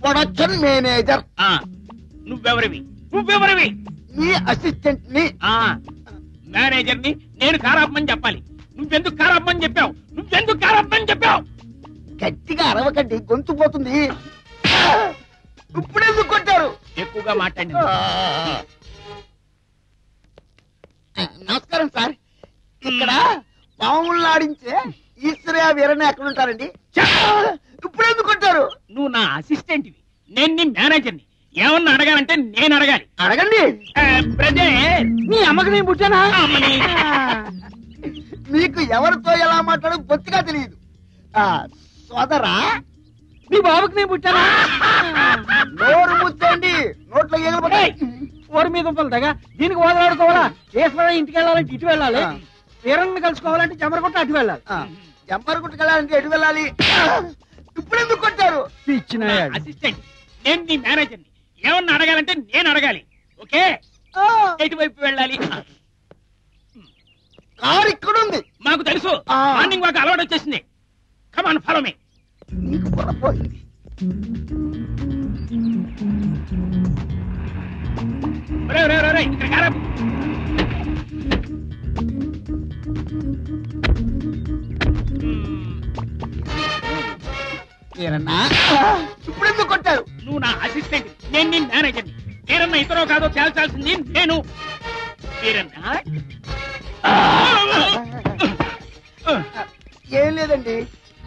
Production manager. నువ్వెవరివి? మీ అసిస్టెంట్ ని. మేనేజర్ ని నేను కారాపమని చెప్పాలి. నువ్వెందుకు కారాపమని చెప్పావు? గట్టిగా అరవకండి, గొంతు పోతుంది. ఇప్పుడెందుకు కొట్టారు? ఎక్కువగా మాట్లాడి. నమస్కారం సార్. ఇక్కడ పాములను ఆడించే ఈశ్వరయ్య వీరన్న ఎక్కడ ఉంటారండి? ఇప్పుడెందుకు కొట్టారు? నువ్వు నా అసిస్టెంట్వి, నేను నీ మేనేజర్ని. ఏమన్నా అడగాలంటే నేను అడగాలి. అడగండి. నీ అమ్మకి నేను పుట్టానా? మీకు ఎవరితో ఎలా మాట్లాడో బొత్తిగా తెలియదు. సోదరా, మీ బాబుకి నేను పుట్టానా? నోరు ముచ్చండి, నోట్లో ఎగలిపోతాయి. ఓరి మీద దగ్గర దీనికి ఓదలాడుకోవాలా? ఈశ్వర ఇంటికి వెళ్ళాలంటే ఇటు వెళ్ళాలి, వీరన్ని కలుసుకోవాలంటే జమరగుట్ట అటు వెళ్ళాలి. జంపరగుట్టకి వెళ్ళాలంటే ఎటు వెళ్ళాలి? ఇప్పుడెందుకు కొట్టారు? ఇచ్చిన అసిస్టెంట్, నేను నీ మేనేజర్ని. ఏమన్నా అడగాలంటే నేను అడగాలి. ఓకే, ఎటువైపు వెళ్ళాలి? కారు ఇక్కడ ఉంది. మాకు తెలుసు, మార్నింగ్ వాక్ అలవాటు వచ్చేసింది. Come on, follow me. నీకు పొరపోయింది. ఇక్కడ కారా. ఇప్పుడెందుకు కొట్టారు? నువ్వు నా అసిస్టెంట్, నేను నీ మేనేజర్ని. వీరన్న ఇతరో కాదో తేల్చాల్సింది నేను. వీరన్న ఏం లేదండి,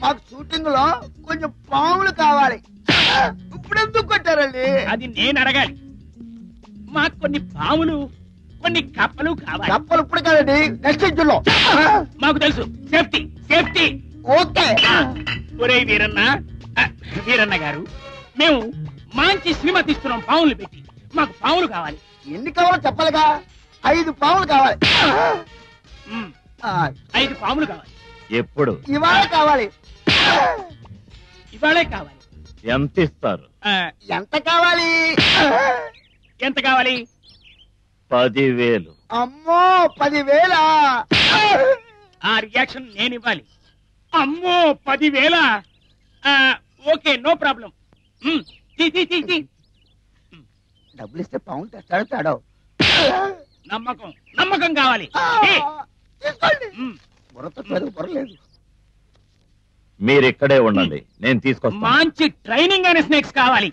మాకు షూటింగ్ లో కొంచెం పాములు కావాలి. ఇప్పుడెందుకు కొట్టారండి? అది నేను అడగాలి. మాకు కొన్ని పాములు, కొన్ని కప్పలు కావాలి. కప్పలు ఇప్పుడు కాదండి, నెక్స్ట్ ఇంట్లో. మాకు తెలుసు, సేఫ్టీ సేఫ్టీ. ఓకే. ఒరే వీరన్న గారు, మేము మంచి సినిమా తీస్తున్నాం పాములు పెట్టి. మాకు పాములు కావాలి. ఎన్ని కావాలో చెప్పాలిగా. 5 పాములు కావాలి. 5 పాములు కావాలి. ఎప్పుడు? ఇవాళ కావాలి. ఇవాళే కావాలి. ఎంత ఇస్తారు? ఎంత కావాలి? ఎంత కావాలి? 10,000. అమ్మో, 10,000? ఆ రియాక్షన్ నేను ఇవ్వాలి. అమ్మో 10,000? Okay, no problem. డబ్బులు ఇస్తే పాము తెస్తాడో. నమ్మకం కావాలి. బుర్రలేదు. మీరు ఇక్కడే ఉండండి, నేను తీసుకొస్తాను. మంచి ట్రైనింగ్ అయిన స్నేక్స్ కావాలి.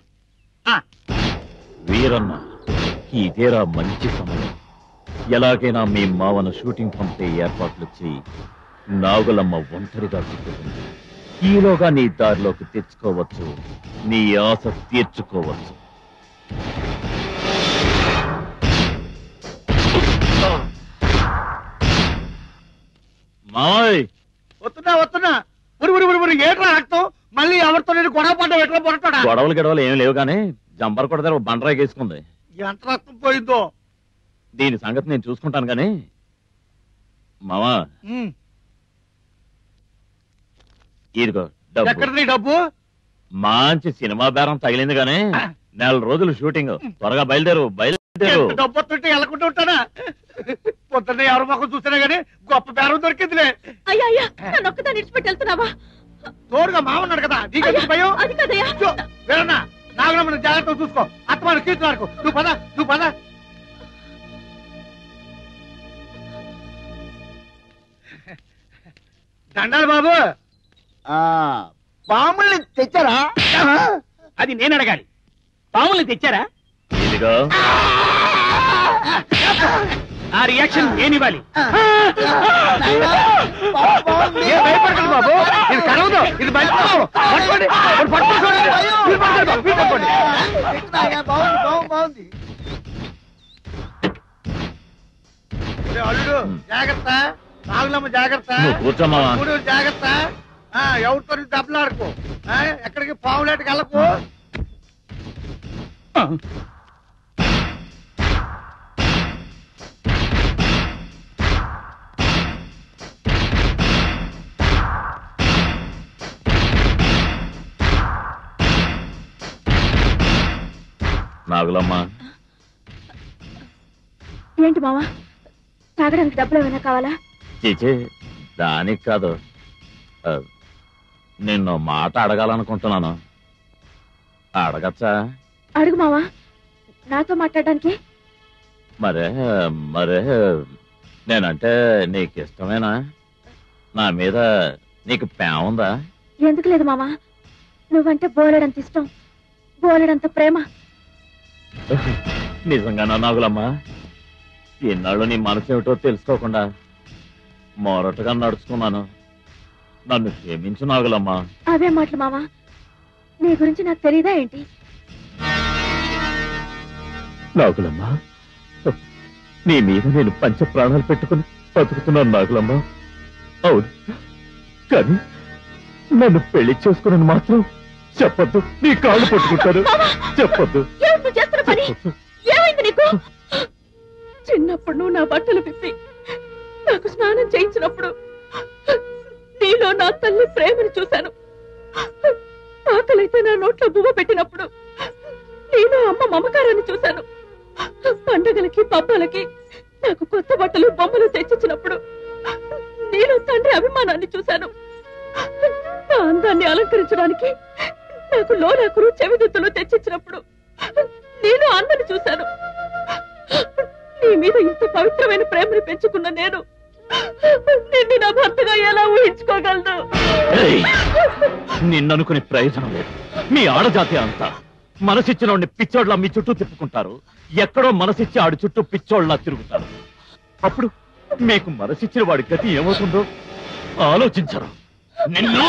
వీరన్న, ఇదేరా మంచి సమయం. ఎలాగైనా మీ మావన షూటింగ్ పంపే ఏర్పాట్లు చేయి. నాగులమ్మ ఒంటరిగా చిక్కుతుంది. ఈలోగా నీ దారిలోకి తెచ్చుకోవచ్చు, నీ ఆశ తీర్చుకోవచ్చు. మాయ్, వస్తున్నా. ఏట్రా రక్తం? మళ్ళీ ఎవరితో నేను గొడవ పడ్డా? ఎట్లా పొరటాడా? గొడవలు ఏం లేవు గానీ జంపర్ కొడతారు బండరాయి వేసుకుంది. ఎంత రక్తం పోయిందో. దీని సంగతి నేను చూసుకుంటాను గానీ మావా, ఇదిగో డబ్బు. ఎక్కడిది డబ్బు? మంచి సినిమా బేరం తగిలింది గానీ 4 రోజులు షూటింగ్. త్వరగా బయలుదేరు. డబ్బు వస్తుంటే వెళ్ళకుండా ఉంటానా? పొద్దున్న ఎవరి మొక్క చూసినా గానీ గొప్ప బేరం దొరికిందిలే. అయ్యా, నన్ను ఒక్కదాన్ని ఇడిచిపెట్టి వెళ్తున్నావా? తోడుగా మామన్నాడు కదా నీకెందుకు భయం? అది కదయ్యా. వేరన్నా నాగరమ్మని జాగ్రత్తగా చూసుకో. అత్తమాను కీర్తులాడుకో. నువ్వు పద. దండాలు బాబు. పాముల్ని తెచ్చారా? అది నేను అడగాలి. పాముల్ని తెచ్చారా? ఇదిగో ఆ రియాక్షన్ నేనివ్వాలి. ఏం భయపడకండి బాబు, ఇది కలవదు, ఇది భయపడదు. పట్టుకోండి, పట్టుకోండి చూడండి. మీరు పట్టుకోండి బాబు, మీరు పట్టుకోండి. బాగుంది. ఒరే అల్లుడు జాగ్రత్త, నాగులమ్మ జాగ్రత్త, నువ్వు కూర్చోమ్మా. గూడూరు జాగ్రత్త. ఎవరితో దెబ్బలాడుకో, ఎక్కడికి పావులేటకి వెళ్ళకు. నాగులమ్మ, ఏంటి మావా, తాగడానికి డబ్బులు ఏమైనా కావాలా? చీచి దానికి కాదు, నిన్ను మాట అడగాలనుకుంటున్నాను. అడగచ్చా? అడుగు మావా, నాతో మాట్లాడడానికి. మరే నేనంటే నీకు ఇష్టమేనా? నా మీద నీకు ప్రేమ ఉందా? ఎందుకు లేదు మావా, నువ్వంటే బోలెడంత ఇష్టం, బోలెడంత ప్రేమ. నిజంగానా నాగులమ్మ? ఇన్నాళ్ళు నీ మనసు ఏమిటో తెలుసుకోకుండా మొరటగా నడుచుకున్నాను. నన్ను క్షమించు నాగులమ్మ. అవే మాటలు మావా, నీ గురించి నాకు తెలీదా ఏంటి? నాగులమ్మ, నీ మీద నేను పంచ ప్రాణాలు పెట్టుకుని బతుకుతున్నాను నాగులమ్మ. అవును, కానీ నన్ను పెళ్లి చేసుకుని మాత్రం చెప్పొద్దు. నీ కాళ్ళు పట్టుకుంటాను, చెప్పొద్దు. ఏమైంది నీకు? చిన్నప్పుడు నువ్వు నా బట్టలు విప్పి నాకు స్నానం చేయించినప్పుడు నీలో నా తల్లి ప్రేమను చూశాను. ఆకలైతే నా నోట్లో బువ్వ పెట్టినప్పుడు నీలో అమ్మ మమకారాన్ని చూశాను. పండగలకి పబ్బలకి నాకు కొత్త బట్టలు బొమ్మలు తెచ్చిచ్చినప్పుడు నీలో తండ్రి అభిమానాన్ని చూశాను. నా అందాన్ని అలంకరించడానికి నాకు లోలాకులు చెవిదిద్దులు తెచ్చిచ్చినప్పుడు నేను అన్నని చూశాను. నీ మీద ఇంత పవిత్రమైన ప్రేమను పెంచుకున్న నేను నిన్ను నా భర్తగా ఎలా ఊహించుకోగలను? నిన్ననుకునే ప్రయోజనం లేదు. మీ ఆడజాతి అంతా మనసిచ్చిన వాడిని పిచ్చోడ్లా మీ చుట్టూ తిప్పుకుంటారు. ఎక్కడో మనసిచ్చి ఆడి చుట్టూ పిచ్చోడ్లా తిరుగుతారు. అప్పుడు మీకు మనసిచ్చిన వాడి గతి ఏమవుతుందో ఆలోచించరు. నిన్ను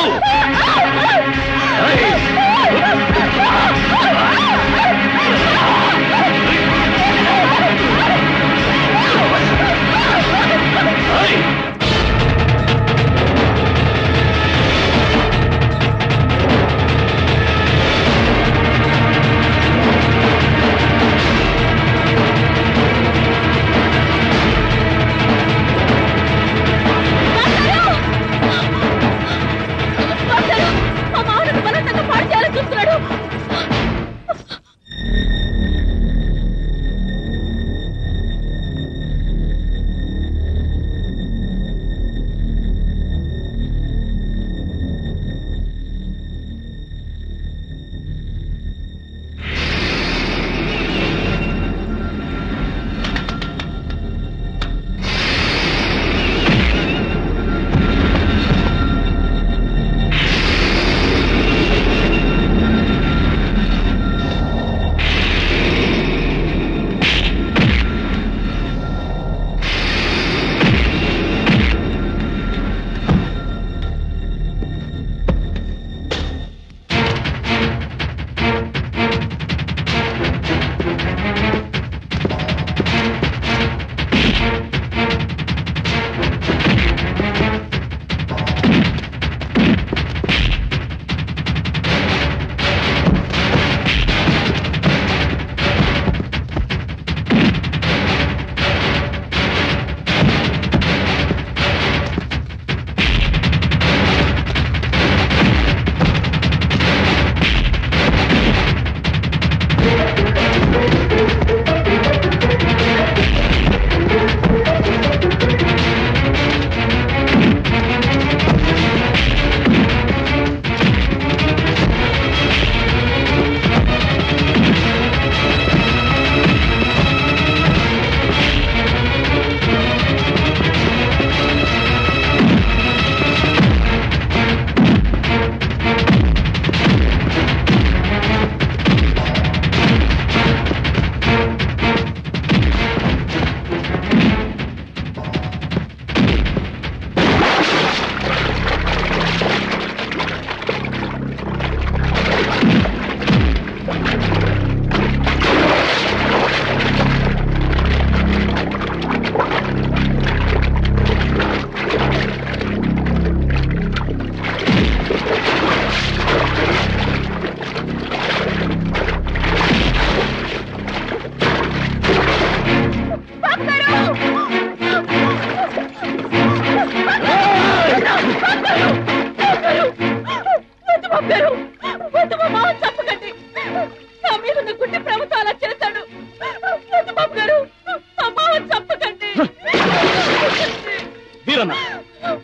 మీరన్నా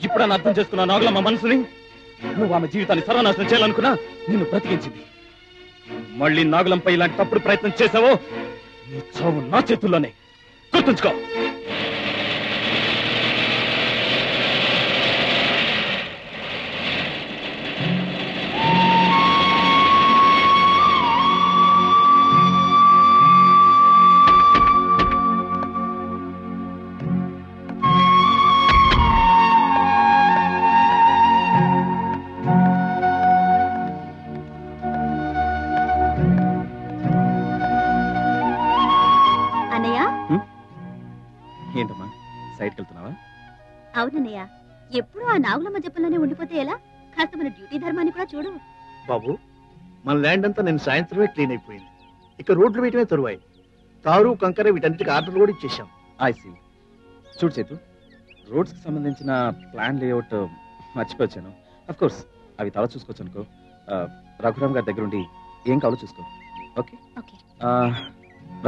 ఇప్పుడన్నా అర్థం చేసుకున్నా నాగులమ్మ మనసుని? నువ్వు ఆమె జీవితాన్ని సర్వనాశనం చేయాలనుకున్నా నిన్ను బ్రతికించింది. మళ్ళీ నాగులంపై ఇలాంటి తప్పుడు ప్రయత్నం చేసావో నీ చావు నా చేతుల్లోనే. గుర్తుంచుకో. ఏంటమ్మా సైడ్కి వెళ్తున్నావా? అవునన్నయ్య, ఎప్పుడు ఆ నాగులమ్మ జపంలోనే ఉండిపోతే ఎలా? కాస్త మన డ్యూటీ ధర్మాన్ని కూడా చూడు. బాబు, మన ల్యాండ్ అంతా నేను సాయంత్రమే క్లీన్ అయిపోయింది. ఇక రోడ్లు వేయటమే తరువాయి. తారు కంకర వీటన్నిటికి ఆర్డర్ కూడా ఇచ్చేసాం. ఐసి చూడు చేతు, రోడ్స్ కి సంబంధించిన ప్లాన్ లేఅవుట్ మర్చిపోయాను. అఫ్ కోర్స్ అవి తల చూసుకోవచ్చు అనుకో. రఘురామ్ గారి దగ్గర ఉండి ఏం కావాలో చూసుకో. Okay okay.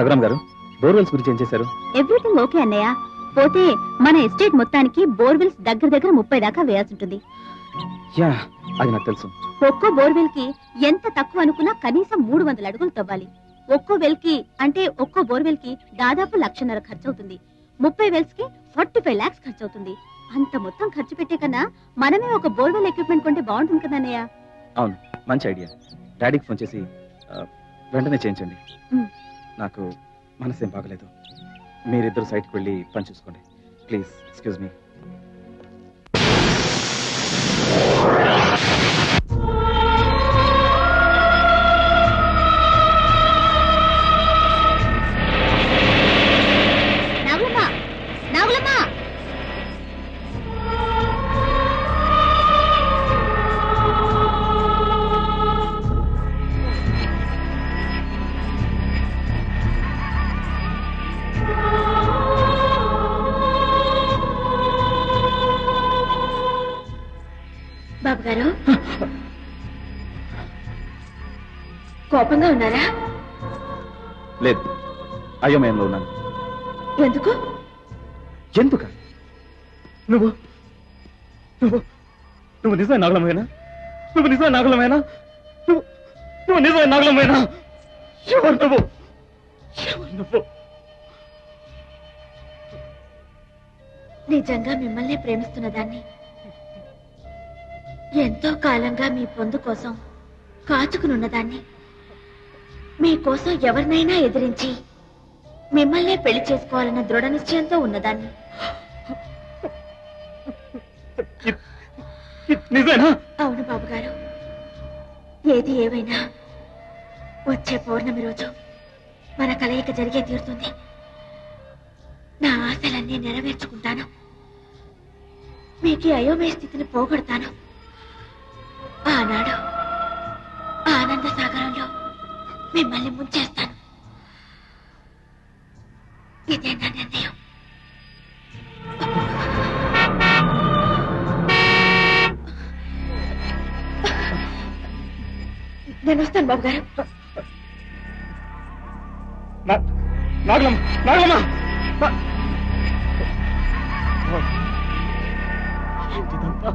రఘురామ్ గారు, బోర్వెల్స్ గురించి ఏం చేశారు? ఎవ్రీథింగ్ ఓకే అన్నయ్య. పోతే మన ఎస్టేట్ మొత్తానికి బోర్వెల్స్ దగ్గర దగ్గర 30 దాకా వేయాల్సి ఉంటుంది. యా, అది నాకు తెలుసు. ఒక్కో బోర్వెల్ కి ఎంత తక్కువ అనుకున్నా కనీసం 300 అడుగులు తవ్వాలి. ఒక్కో వెల్ కి అంటే ఒక్కో బోర్వెల్ కి దాదాపు 1,50,000 ఖర్చు అవుతుంది. 30 వెల్స్ కి 45 lakhs ఖర్చు అవుతుంది. అంత మొత్తం ఖర్చు పెట్టే కన్నా మనమే ఒక బోర్వెల్ ఎక్విప్మెంట్ కొంటే బాగుంటుంది కదా అన్నయ్య. అవును, మంచి ఐడియా. డాడీకి ఫోన్ చేసి వెంటనే చేయించండి. నాకు మనసేం బాగలేదు. మీరిద్దరు సైట్కి వెళ్ళి పని చూసుకోండి ప్లీజ్. Excuse me. బాబు గారు, కోపంగా ఉన్నారా? లేదు, అయోమయంలో ఉన్నాను. ఎందుకు? ఎందుక? నువ్వు నువ్వు నువ్వు నిజమైన నాగులమేనా? నువ్వు నిజమైన నాగులమేనా? నువ్వు నిజమైన నాగులమేనా? ఎవరు నువ్వు? ఎవరు నువ్వు? నిజంగా మిమ్మల్ని ప్రేమిస్తున్న దాన్ని, ఎంతో కాలంగా మీ పొందు కోసం కాచుకునున్నదాన్ని, మీకోసం ఎవరినైనా ఎదిరించి మిమ్మల్నే పెళ్లి చేసుకోవాలన్న దృఢ నిశ్చయంతో ఉన్నదాన్ని. అవును బాబు గారు, ఏది ఏవైనా వచ్చే పౌర్ణమి రోజు మన కలయిక జరిగే తీరుతుంది. నా ఆశలన్నీ నెరవేర్చుకుంటాను. మీకు అయోమయ స్థితిని పోగొడతాను. ఆనాడు ఆనంద సాగరంలో మిమ్మల్ని ముంచేస్తాను. ఇదే నా నిర్ణయం. నేను వస్తాను బాబు గారు. నాగులమ్మ, నాగులమ్మ! ఏంటిదంతా?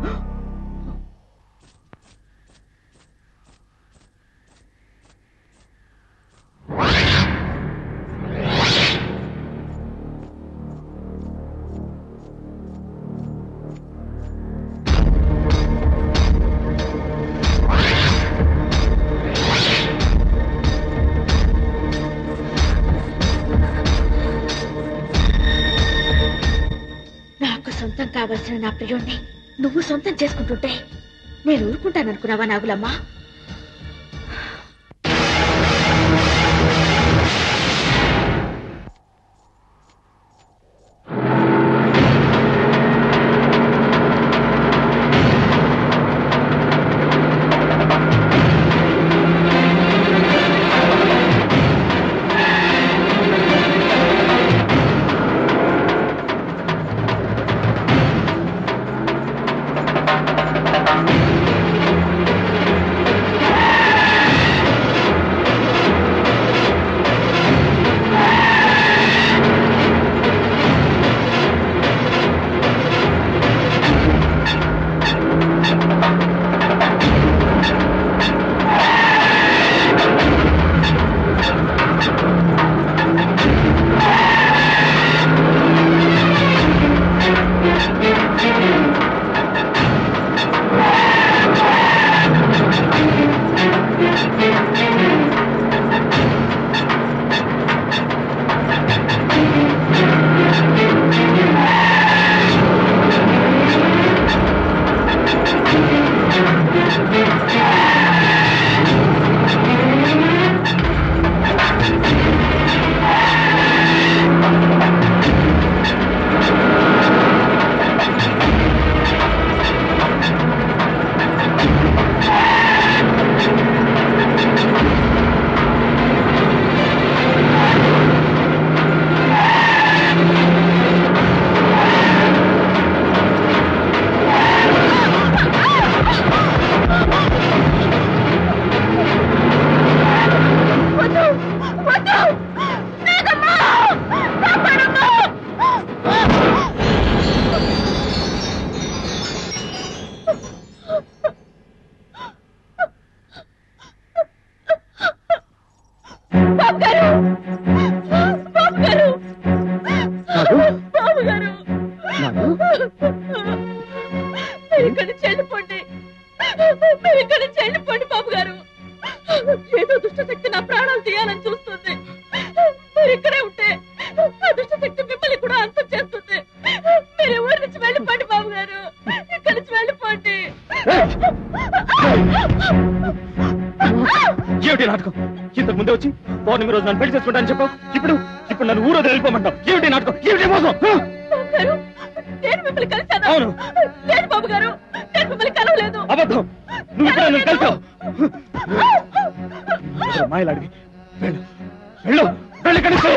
సొంతం కావలసిన నా ప్రియుణ్ణి నువ్వు సొంతం చేసుకుంటుంటే నేను ఊరుకుంటాననుకున్నావా నాగులమ్మ? బాబు గారు మీరు ఇక్కడి నుంచి వెళ్ళిపోండి, మీరు ఇక్కడి నుంచి వెళ్ళిపోండి బాబు గారు. ఏదో దుష్టశక్తి నా ప్రాణాలు తీయాలని చూస్తుంది. మీరు ఇక్కడే ఉంటే ఆ దుష్టశక్తి మిమ్మల్ని కూడా అంతం చేస్తుంది. మీరు ఊరి నుంచి వెళ్ళిపోండి బాబు గారు, ఇక్కడి నుంచి వెళ్ళిపోండి. ఏమిటి నాటకం? ఇంతకు ముందే వచ్చి పౌర్ణమి రోజు నన్ను పెళ్లి చేసుకుంటానని చెప్పావు. ఇప్పుడు నన్ను ఊరో వెళ్ళిపోమంటావు. ఏమిటి నాటకం? ఏమిటి మోసం? నేను మిమ్మల్ని కలిశాను. అవును. లేదు బాబు గారు, నేను మిమ్మల్ని కలవలేదు. అబద్ధం. నువ్వు ఇక్కడ నన్ను కలిసావు. మాయలాడివి. వెళ్ళు వెళ్ళు వెళ్ళి కలిసి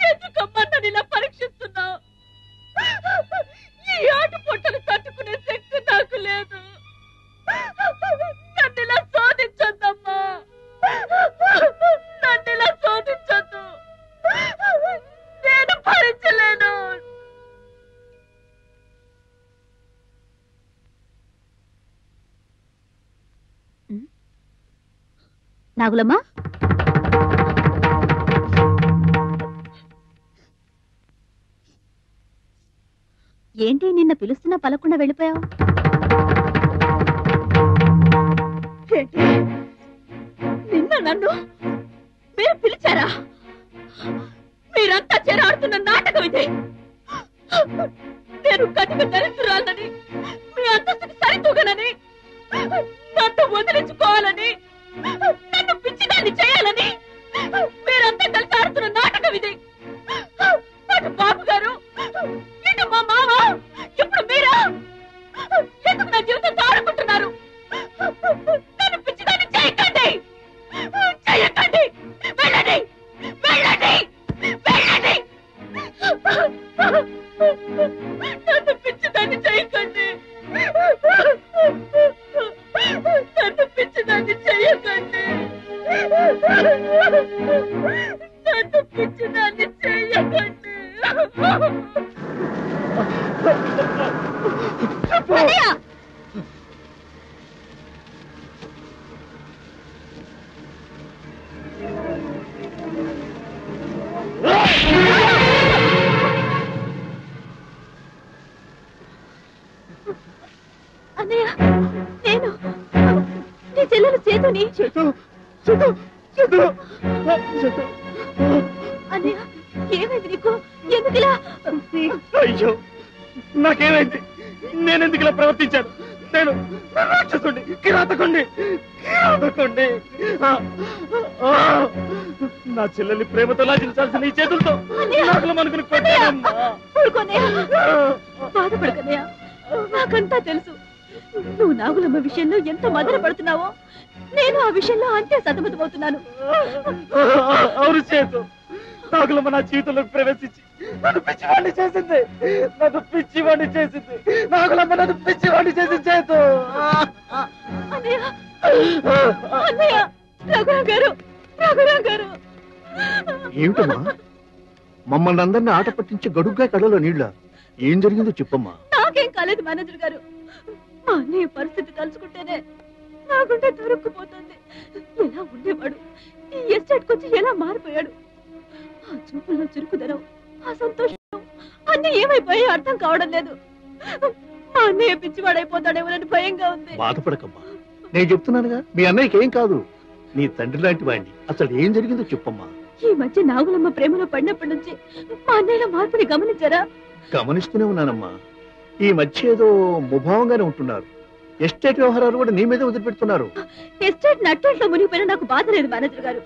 ఎందుకమ్మా నన్ను ఇలా పరీక్షిస్తున్నావు? ఈ ఆట పొట్టలు తట్టుకునే శక్తి నాకు లేదు. నన్ను ఇలా శోధించొద్దమ్మా, నన్ను ఇలా శోధించొద్దు. నేను భరించలేను. నాగులమ్మా, ఏంటి నిన్న పిలుస్తున్నా పలకుండా వెళ్ళిపోయావు? నిన్న నన్ను మీరు పిలిచారా? మీరంతా చేరాడుతున్న నాటకం ఇదే. నేను కటిక దరిద్రురాలని, మీ అంతస్తుకి సరితూగనని, నన్ను వదిలించుకోవాలని, నన్ను పిచ్చిదాన్ని చేయాలని మీరంతా కలిసి ఆడుతున్న నాటకం ఇది. అటు బాబు గారు, ఇటు మా మామ, ఇప్పుడు మీరా? ఎందుకు నా జీవితంతో ఆడుకుంటున్నారు? నన్ను పిచ్చిదాన్ని చేయకండి, చేయకండి. వెళ్ళండి, వెళ్ళండి, వెళ్ళండి. నన్ను పిచ్చిదాన్ని చేయకండి, నన్ను పిచ్చిదాన్ని చేయకండి, నన్ను పిచ్చిదాన్ని చేయకండి. అన్నయ్య, నేను నీ చెల్లెలు చేతుని. అన్నయ్య, ఏమైంది నీకు? ఎందుకు ఇలా? అయ్యో, నాకేమైంది? నేనెందుకు ఇలా ప్రవర్తించాను? నేను రాక్షసుండి, కిరాతకుండి. నా చెల్లెల్ని ప్రేమతో లాజించాల్సిన నీ చేతులతో నాకులం అనుకుని కొట్టానమ్మా. బాధపడకన్నయ్య, నాకంతా తెలుసు. నువ్వు నాగులమ్మ విషయంలో ఎంత మదన పడుతున్నావో నేను ఆ విషయంలో అంతే సతమతమవుతున్నాను. అవును చేతు, నాగులమ్మ నా జీవితంలోకి ప్రవేశించి నన్ను పిచ్చివాడిని చేసింది. నాగులమ్మ నన్ను పిచ్చివాడిని చేసింది చేతు. రఘురాం గారు, ఏమిటమ్మా మమ్మల్ని అందరినీ ఆట పట్టించి గడుగ్గా కళ్ళలో నీళ్ళ? ఏం జరిగిందో చెప్పమ్మా. నాకేం కాలేదు మేనేజర్ గారు. మా అన్నయ్య పరిస్థితి తలుచుకుంటేనే నాకుంటే దొరుక్కుపోతుంది. ఎలా ఉండేవాడు, ఈ ఎస్టేట్ కొచ్చి ఎలా మారిపోయాడు. ఆ చూపుల్లో చురుకుదనం, ఆ సంతోషం అన్ని ఏమైపోయాయో అర్థం కావడం లేదు. మా అన్నయ్య పిచ్చివాడైపోతాడేమోనని భయంగా ఉంది. బాధపడకమ్మా, నేను చెప్తున్నానుగా మీ అన్నయ్యకి ఏం కాదు. నీ తండ్రి లాంటి వాడిని. అసలు ఏం జరిగిందో చెప్పమ్మా. ఈ మధ్య నాగులమ్మ ప్రేమలో పడినప్పటి నుంచి మా అన్నయ్యల మార్పుని గమనించారా? గమనిస్తూనే ఉన్నానమ్మా. ఈ మధ్య ఏదో ముభావంగానే ఉంటున్నారు. ఎస్టేట్ వ్యవహారాలు కూడా నీ మీదే వదిలిపెడుతున్నారు. ఎస్టేట్ నట్టేట్లో మునిగిపోయినా నాకు బాధ లేదు మేనేజర్ గారు.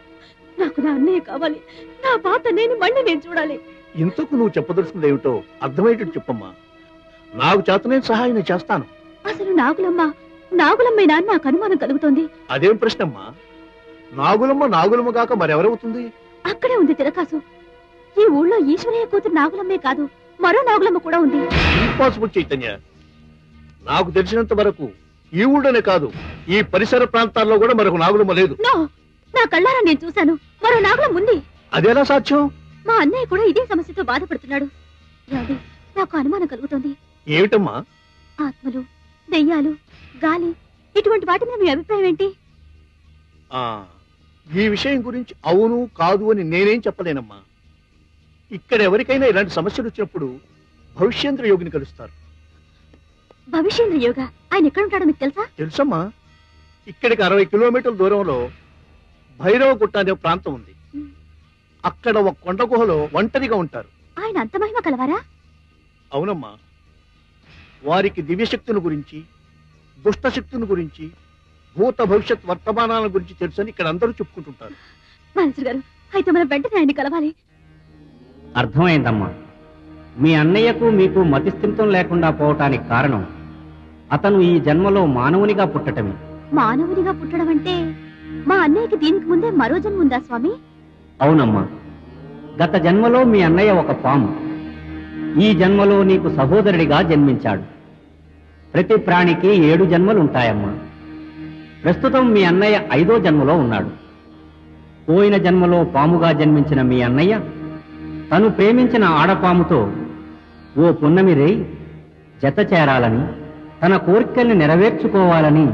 నాకు నా అన్నయ్య కావాలి. నా బాధ మళ్ళీ నేను చూడాలి. ఇంతకు నువ్వు చెప్పదలుచుకుంది ఏమిటో అర్థమయ్యేటట్టు చెప్పమ్మా. నాకు చేతనే సహాయం నేను చేస్తాను. అసలు నాగులమ్మేనా నాకు అనుమానం కలుగుతోంది. అదేం ప్రశ్నమ్మా? నాగులమ్మ కాక మరెవరవుతుంది? అక్కడే ఉంది తిరకాసు. ఈ ఊళ్ళో ఈశ్వరయ్య కూతురు నాగులమ్మే కాదు, మరో నాగులమ్మ కూడా ఉంది. ఇంపాసిబుల్ చైతన్య. నాకు తెలిసినంత వరకు ఈ ఊళ్ళోనే కాదు, ఈ పరిసర ప్రాంతాల్లో కూడా మరొక నాగులమ్మ లేదు. నో, నా కళ్ళారా నేను చూశాను, మరో నాగులమ్మ ఉంది. అదేలా సాధ్యం? మా అన్నయ్య కూడా ఇదే సమస్యతో బాధపడుతున్నాడు. ఏమండి, నాకు అనుమానం కలుగుతోంది. ఏమిటమ్మా? ఆత్మలు, దెయ్యాలు, గాలి, ఇటువంటి వాటి మీద మీ అభిప్రాయం ఏంటి? ఈ విషయం గురించి అవును కాదు అని నేనేం చెప్పలేనమ్మా. ఇక్కడ ఎవరికైనా ఇలాంటి సమస్యలు వచ్చినప్పుడు భవిష్యేంద్ర యోగిని కలుస్తారు. భవిష్యేంద్ర యోగ ఆయన ఎక్కడుంటాడో మీకు తెలుసా? తెలుసమ్మా. ఇక్కడికి 60 కిలోమీటర్ల దూరంలో భైరవ గుట్ట అనే ప్రాంతం ఉంది. అక్కడ ఒక కొండ గుహలో ఒంటరిగా ఉంటారు. ఆయన అంత మహిమ కలవారా? అవునమ్మా. వారికి దివ్యశక్తుల గురించి, దుష్టశక్తుల గురించి, భూత భవిష్యత్ వర్తమానాల గురించి తెలుసని ఇక్కడ అందరూ చెప్పుకుంటుంటారు. మనసు గారు, అయితే మనం వెంటనే ఆయన్ని కలవాలి. అర్థమైందమ్మా. మీ అన్నయ్యకు మీకు మతిస్థిమితం లేకుండా పోవటానికి కారణం అతను ఈ జన్మలో మానవునిగా పుట్టటమే. మానవునిగా పుట్టడం అంటే మా అన్నయ్యకి దీనికి ముందే మరో జన్మ ఉందా స్వామి? అవునమ్మా. గత జన్మలో మీ అన్నయ్య ఒక పాము, ఈ జన్మలో నీకు సహోదరుడిగా జన్మించాడు. ప్రతి ప్రాణికి 7 జన్మలుంటాయమ్మా. ప్రస్తుతం మీ అన్నయ్య 5వ జన్మలో ఉన్నాడు. పోయిన జన్మలో పాముగా జన్మించిన మీ అన్నయ్య తను ప్రేమించిన ఆడపాముతో ఓ పున్నమి రేయి జత చేరాలని, తన కోరికల్ని నెరవేర్చుకోవాలని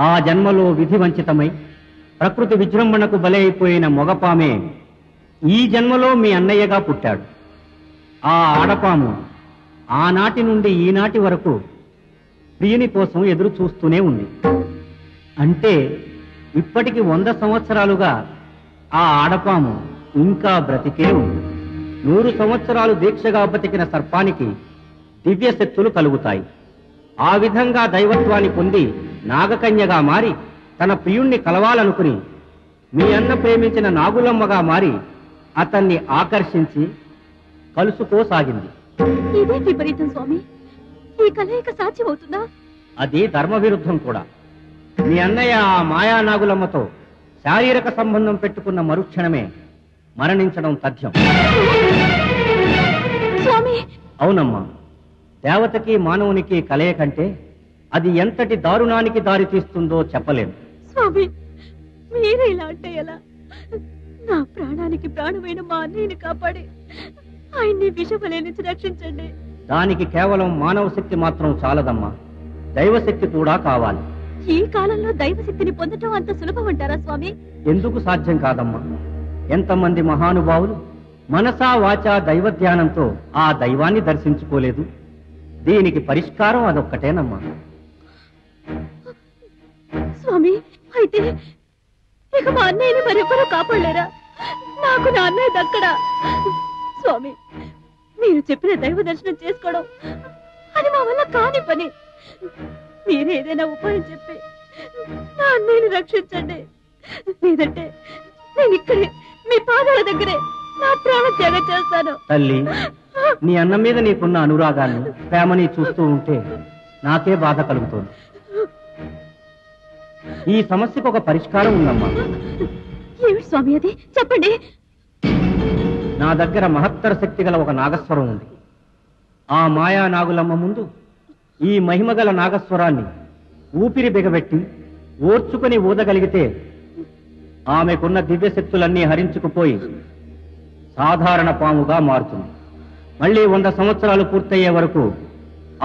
ఆ జన్మలో విధి వంచితమై ప్రకృతి విజృంభణకు బలైపోయిన మొగపామే ఈ జన్మలో మీ అన్నయ్యగా పుట్టాడు. ఆ ఆడపాము ఆనాటి నుండి ఈనాటి వరకు ప్రియుని కోసం ఎదురు చూస్తూనే ఉంది. అంటే ఇప్పటికి 100 సంవత్సరాలుగా ఆ ఆడపాము ఇంకా బ్రతికే ఉంది. 100 సంవత్సరాలు దీక్షగా బతికిన సర్పానికి దివ్య శక్తులు కలుగుతాయి. ఆ విధంగా దైవత్వాన్ని పొంది నాగకన్యగా మారి తన ప్రియుణ్ణి కలవాలనుకుని మీ అన్న ప్రేమించిన నాగులమ్మగా మారి అతన్ని ఆకర్షించి కలుసుకోసాగింది. ఇదే విపరీతం స్వామి. ఈ కలయిక సాధ్యమవుతుందా? అది ధర్మ విరుద్ధం కూడా. మీ అన్నయ్య ఆ మాయా నాగులమ్మతో శారీరక సంబంధం పెట్టుకున్న మరుక్షణమే మరణించడం తథ్యం. స్వామి, అవునమ్మా. దేవతకి మానవునికి కలయిక కంటే అది ఎంతటి దారుణానికి దారి తీస్తుందో చెప్పలేను. స్వామి, మీరే ఇలా అంటే ఎలా? నా ప్రాణానికి ప్రాణమైన మా అన్నయ్యని కాపాడి ఆయన్ని విషవలే నుంచి రక్షించండి. దానికి కేవలం మానవ శక్తి మాత్రం చాలదమ్మా, దైవశక్తి కూడా కావాలి. ఈ కాలంలో దైవశక్తిని పొందటం అంత సులభం అంటారా స్వామి? ఎందుకు సాధ్యం కాదమ్మా? ఎంతమంది మహానుభావులు మనసా వాచా దైవ ధ్యానంతో ఆ దైవాన్ని దర్శించుకోలేదు. దీనికి పరిష్కారం అదొక్కటేనమ్మా. స్వామి, అయితే ఇక మా అన్నయ్యని మరెవ్వరూ కాపాడలేరా? నాకు నా అన్నయ్య దక్కడా? స్వామి, మీరు చెప్పిన దైవ దర్శనం చేసుకోవడం అది మా వల్ల కాని పని. మీరు ఏదైనా ఉపాయం చెప్పి నా అన్నయ్యని రక్షించండి. లేదంటే నేను ఇక్కడే మీ పాదాల దగ్గరే నా ప్రాణ త్యాగం చేస్తాను. తల్లి, నీ అన్న మీద నీకున్న అనురాగాన్ని, ప్రేమని చూస్తూ ఉంటే నాకే బాధ కలుగుతోంది. ఈ సమస్యకు ఒక పరిష్కారం ఉందమ్మా. ఏమిటి స్వామి అది? చెప్పండి. నా దగ్గర మహత్తర శక్తి గల ఒక నాగస్వరం ఉంది. ఆ మాయా నాగులమ్మ ముందు ఈ మహిమగల నాగస్వరాన్ని ఊపిరి బిగబెట్టి ఓర్చుకుని ఊదగలిగితే ఆమెకున్న దివ్య శక్తులన్నీ హరించుకుపోయి సాధారణ పాముగా మారుతుంది. మళ్ళీ 100 సంవత్సరాలు పూర్తయ్యే వరకు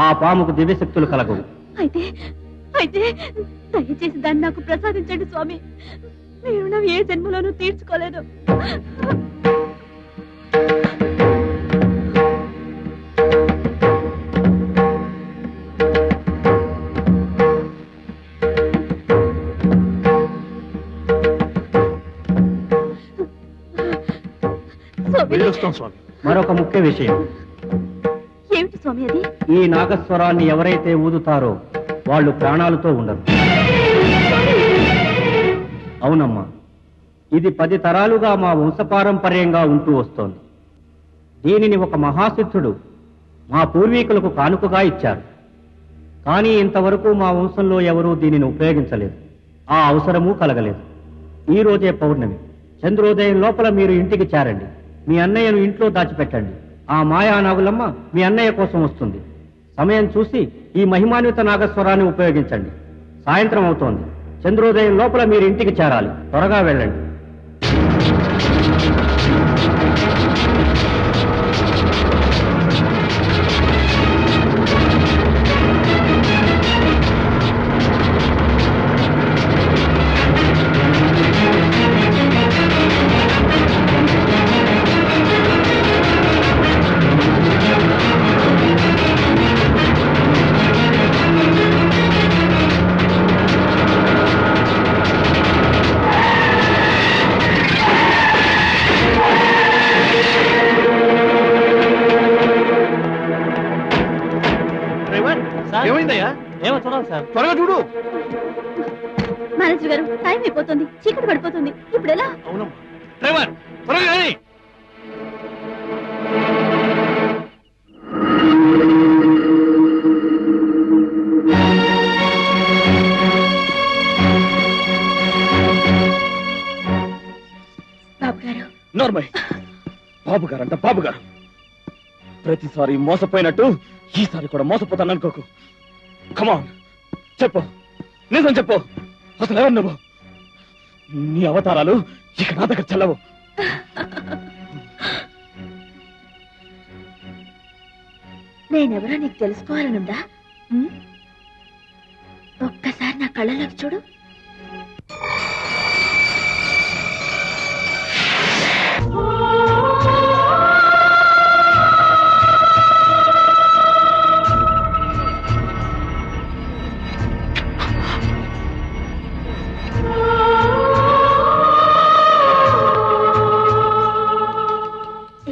ఆ పాముకు దివ్యశక్తులు కలగవు. అయితే అయితే దయచేసి దాన్ని నాకు ప్రసాదించండి స్వామి. మీ రుణం ఏ జన్మలోనూ తీర్చుకోలేదు. మరొక ముఖ్య విషయం. ఏమిటి స్వామి అది? ఈ నాగస్వరాన్ని ఎవరైతే ఊదుతారో వాళ్ళు ప్రాణాలతో ఉండరు. అవునమ్మా, ఇది 10 తరాలుగా మా వంశపారంపర్యంగా ఉంటూ వస్తోంది. దీనిని ఒక మహాసిద్ధుడు మా పూర్వీకులకు కానుకగా ఇచ్చారు. కానీ ఇంతవరకు మా వంశంలో ఎవరూ దీనిని ఉపయోగించలేదు. ఆ అవసరమూ కలగలేదు. ఈ రోజే పౌర్ణమి. చంద్రోదయం లోపల మీరు ఇంటికి చేరండి. మీ అన్నయ్యను ఇంట్లో దాచిపెట్టండి. ఆ మాయా నాగులమ్మ మీ అన్నయ్య కోసం వస్తుంది. సమయం చూసి ఈ మహిమాన్విత నాగస్వరాన్ని ఉపయోగించండి. సాయంత్రం అవుతోంది. చంద్రోదయం లోపల మీరు ఇంటికి చేరాలి. త్వరగా వెళ్ళండి. ఏమైందయ్యా? ఏమో చూడాలి సార్. త్వరగా చూడు. మేనేజర్ గారు, టైం అయిపోతుంది, చీకటి పడిపోతుంది. ఇప్పుడు ఎలా? అవునమ్మా. డ్రైవర్ త్వరగా రండి. బాబు గారు. నార్మల్ బాబు గారంట బాబు గారు. ప్రతిసారి మోసపోయినట్టు ఈసారి కూడా మోసపోతాను అనుకోకు. కమాన్ చెప్పు, నిజం చెప్పు. అసలు ఎవరు నువ్వు? నీ అవతారాలు ఇక నా దగ్గర చెల్లవు. నేనెవరో నీకు తెలుసుకోవాలనుందా? ఒక్కసారి నా కళ్ళలోకి చూడు.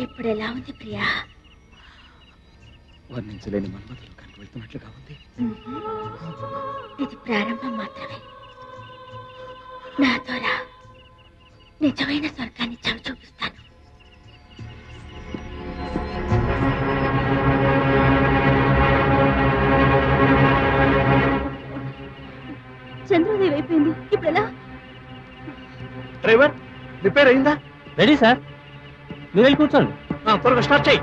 ఇప్పుడు ఎలా ఉంది ప్రియా? వర్ణించలేని మన్మథులు కనుక వెళ్తున్నట్లుగా ఉంది. ఇది ప్రారంభం మాత్రమే. నాతో రా, నిజమైన స్వర్గాన్ని చవి చూపిస్తాను. చంద్రోదయం అయిపోయింది. ఇప్పుడు ఎలా? డ్రైవర్ రిపేర్ అయిందా? రెడీ సార్, మీరు వెళ్ళి కూర్చోండి. త్వరగా స్టార్ట్ చేయి.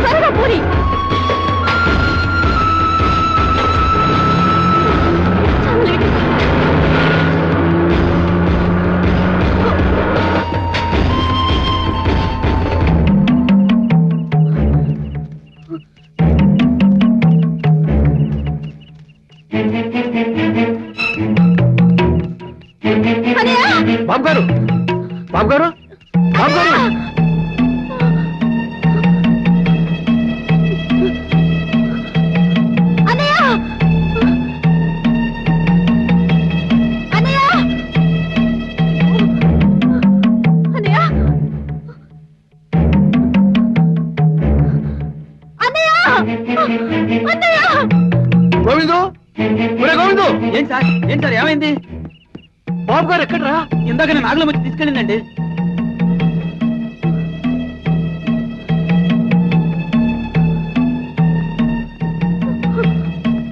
త్వరగా పోనీ. బాబు గారు, బాబు గారు, బాబు గారు. ఏమైంది? బాబు గారు ఎక్కడరా? ఇందాక నేను నాగులం వచ్చి తీసుకెళ్ళిందండి.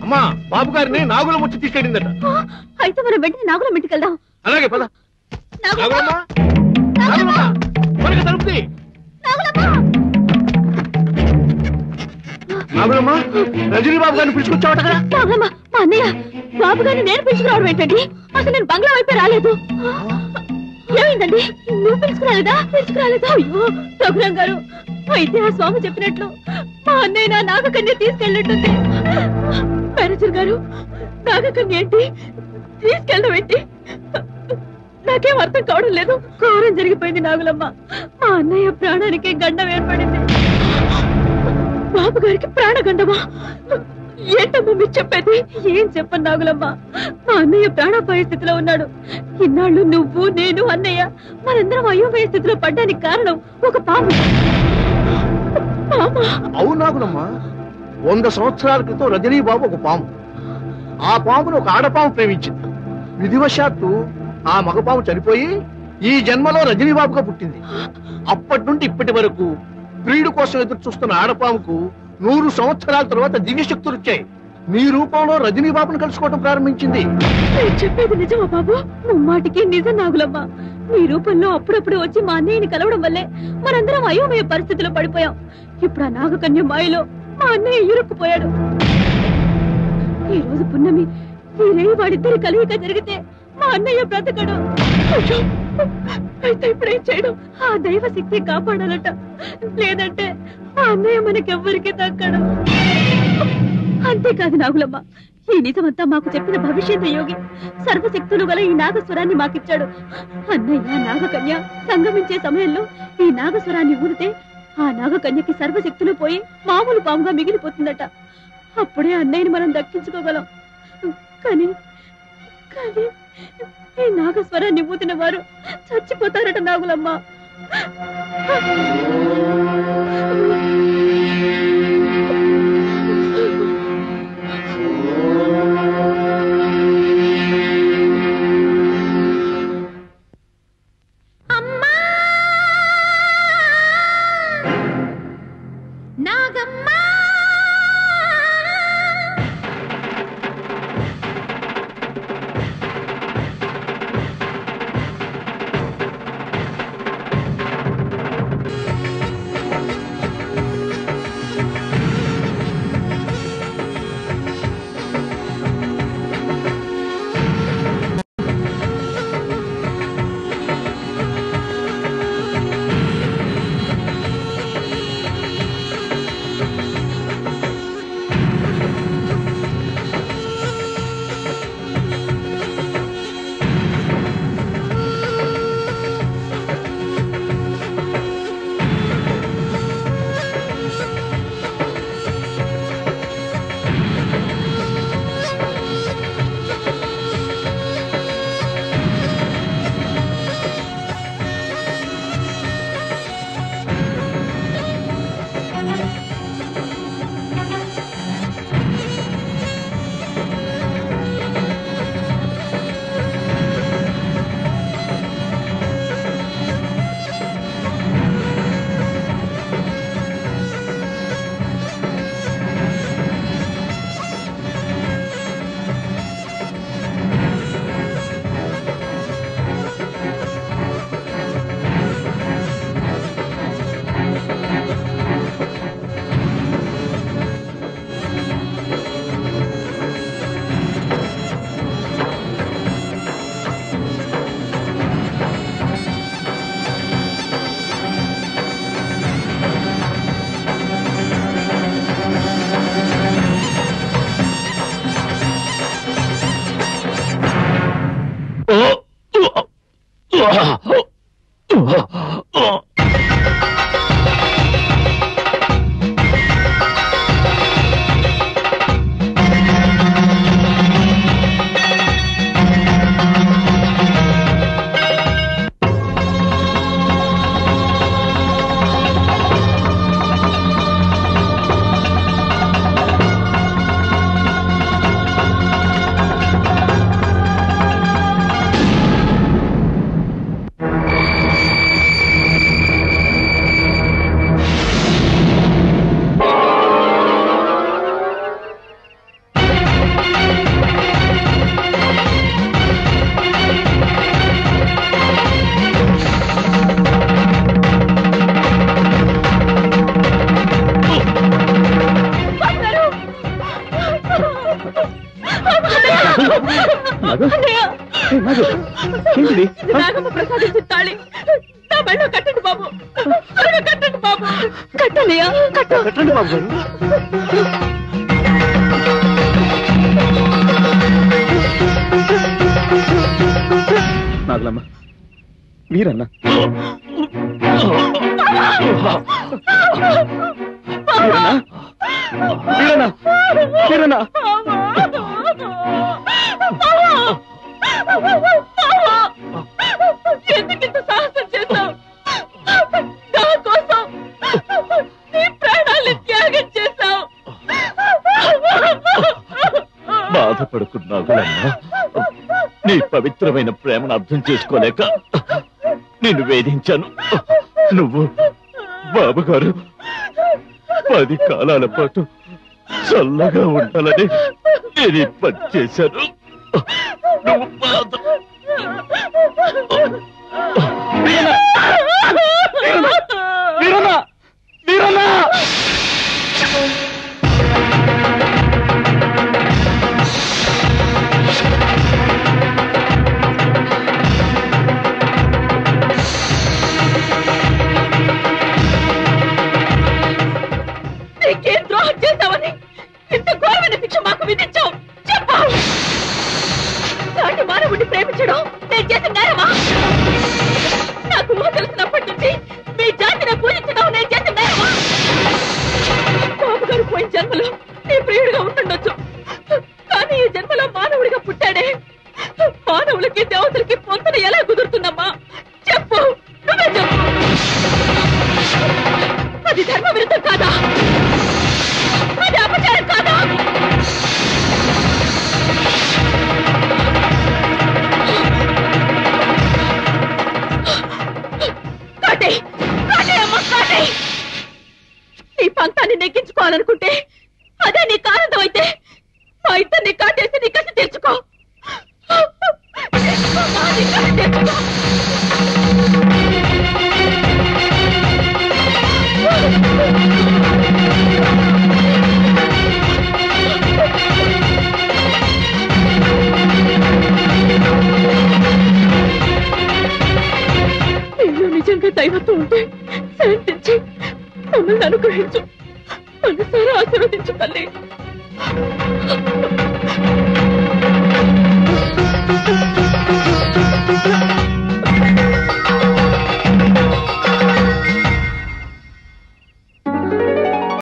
అమ్మా, బాబు గారిని నాగులం వచ్చి తీసుకెళ్ళిందట. అయితే మనం వెంటనే నాగులం ఇంటికి వెళ్దాం. అలాగే పద. నాగులమ్మ! నాగులమ్మ, త్వరగా తలుపుతీ. నాగులమ్మ, రజనీ బాబు గారిని పిలుచుకొచ్చావట కదా? నాగులమ్మ, మా అన్నయ్య బాబు గారిని నేను పిలుచుకురావడం ఏంటండి? అసలు నేను బంగ్లా వైపే రాలేదు. ఏమైందండి? నువ్వు పిలుచుకురాలేదా? అయ్యో రఘురాం గారు, అయితే ఆ స్వామి చెప్పినట్లు మా అన్నయ్య నా నాగకన్య తీసుకెళ్ళినట్టుంది. మేనేజర్ గారు, నాగకన్య ఏంటి? తీసుకెళ్ళడం ఏంటి? నాకేం అర్థం కావడం లేదు. ఘోరం జరిగిపోయింది నాగులమ్మ. మా అన్నయ్య ప్రాణానికి గండం ఏర్పడింది. బాబు గారికి ప్రాణగండమా? ఏంటమ్మా మీరు చెప్పేది? ఏం చెప్పను నాగులమ్మ, మా అన్నయ్య ప్రాణాపాయ స్థితిలో ఉన్నాడు. ఇన్నాళ్ళు నువ్వు, నేను, అన్నయ్య మనందరం అయోమయ స్థితిలో పడ్డానికి కారణం ఒక పాము. అవును నాగులమ్మ, 100 సంవత్సరాల క్రితం రజనీ బాబు ఒక పాము. ఆ పామును ఒక ఆడపాము ప్రేమించింది. విధివశాత్తు ఆ మగపాము చనిపోయి ఈ జన్మలో రజనీ బాబుగా పుట్టింది. అప్పటి నుండి ఇప్పటి వరకు ప్రియుడు కోసం ఎదురు చూస్తున్న ఆడపాముకు 100 సంవత్సరాల తర్వాత దివ్యశక్తులు వచ్చాయి. నీ రూపంలో రజనీ బాబును కలుసుకోవడం ప్రారంభించింది. చెప్పేది నిజమా బాబు? ముమ్మాటికి నిజం నాగులమ్మ. నీ రూపంలో అప్పుడప్పుడు వచ్చి మా అన్నయ్యని కలవడం వల్లే మనందరం అయోమయ పరిస్థితిలో పడిపోయాం. ఇప్పుడు ఆ నాగకన్య మాయలో మా అన్నయ్య ఇరుక్కుపోయాడు. ఈ రోజు పున్నమి, ఈ రేయి వాడిద్దరి కలయిక జరిగితే మా అన్నయ్య బ్రతకడు. అయితే ఇప్పుడేం చేయడం? ఆ దైవ శక్తి కాపాడాలట, లేదంటే ఆ అన్నయ్య మనకెవ్వరికి దక్కడు. అంతేకాదు నాగులమ్మ, ఈ నిజమంతా మాకు చెప్పిన భవిష్యత్ యోగి సర్వశక్తులు గల ఈ నాగస్వరాన్ని మాకిచ్చాడు. అన్నయ్య నాగకన్య సంగమించే సమయంలో ఈ నాగస్వరాన్ని ఊదితే ఆ నాగకన్యకి సర్వశక్తులు పోయి మామూలు పాముగా మిగిలిపోతుందట. అప్పుడే అన్నయ్యని మనం దక్కించుకోగలం. కానీ కానీ ఈ నాగస్వరాన్ని ఊదిన వారు చచ్చిపోతారట నాగులమ్మ. ఏంటిది? ఇది నాగమ్మ ప్రసాదించిన తాళి. నా మెళ్ళో కట్టండి బాబు, త్వరగా కట్టండి బాబు. కట్టండి కట్టండి బాబు గారు. నాగులమ్మ మీరన్నా మీరన్నా మీరన్నా ఎందుకింత సాహసం చేశావు? నా కోసం నీ ప్రాణాలను త్యాగం చేశావు. బాధపడుకున్నాగులమ్మా. నీ పవిత్రమైన ప్రేమను అర్థం చేసుకోలేక నిన్ను వేధించాను. నువ్వు బాబుగారు 10 కాలాల పాటు చల్లగా ఉండాలని నేను ఈ పని చేశాను. నువ్వు బాధ నీకేం ద్రోహం చేశావని ఇంత ఘోరమైన శిక్ష మాకు విధించావు? చెప్పు. నాటి మానవుడిని ప్రేమించడం నేను చేసిన నేరమా? నాకు ఊహ తెలిసినప్పటి నుంచి మీ జాతిని పూజించడం నేను చేసిన నేరమా? బాబు గారు పోయిన జన్మలో నీ ప్రియుడిగా ఉంటుండొచ్చు, కానీ ఈ జన్మలో మానవుడిగా పుట్టాడే. మానవులకి దేవతలకి పొంతన ఎలా కుదురుతుందమ్మా? చెప్పు, నువ్వే చెప్పు. అది ధర్మ విరుద్ధం కాదా? అది అపచారం కాదా? నీ పంతాన్ని నెగ్గించుకోవాలనుకుంటే అదే నీకు ఆనందం అయితే మా ఇద్దరిని కాటేసి నీ కసి తెచ్చుకో. నీలో నిజంగా దైవత్వం ఉంటే శాంతించి మమ్మల్ని అనుగ్రహించు. మనసారా ఆశీర్వదించు తల్లి.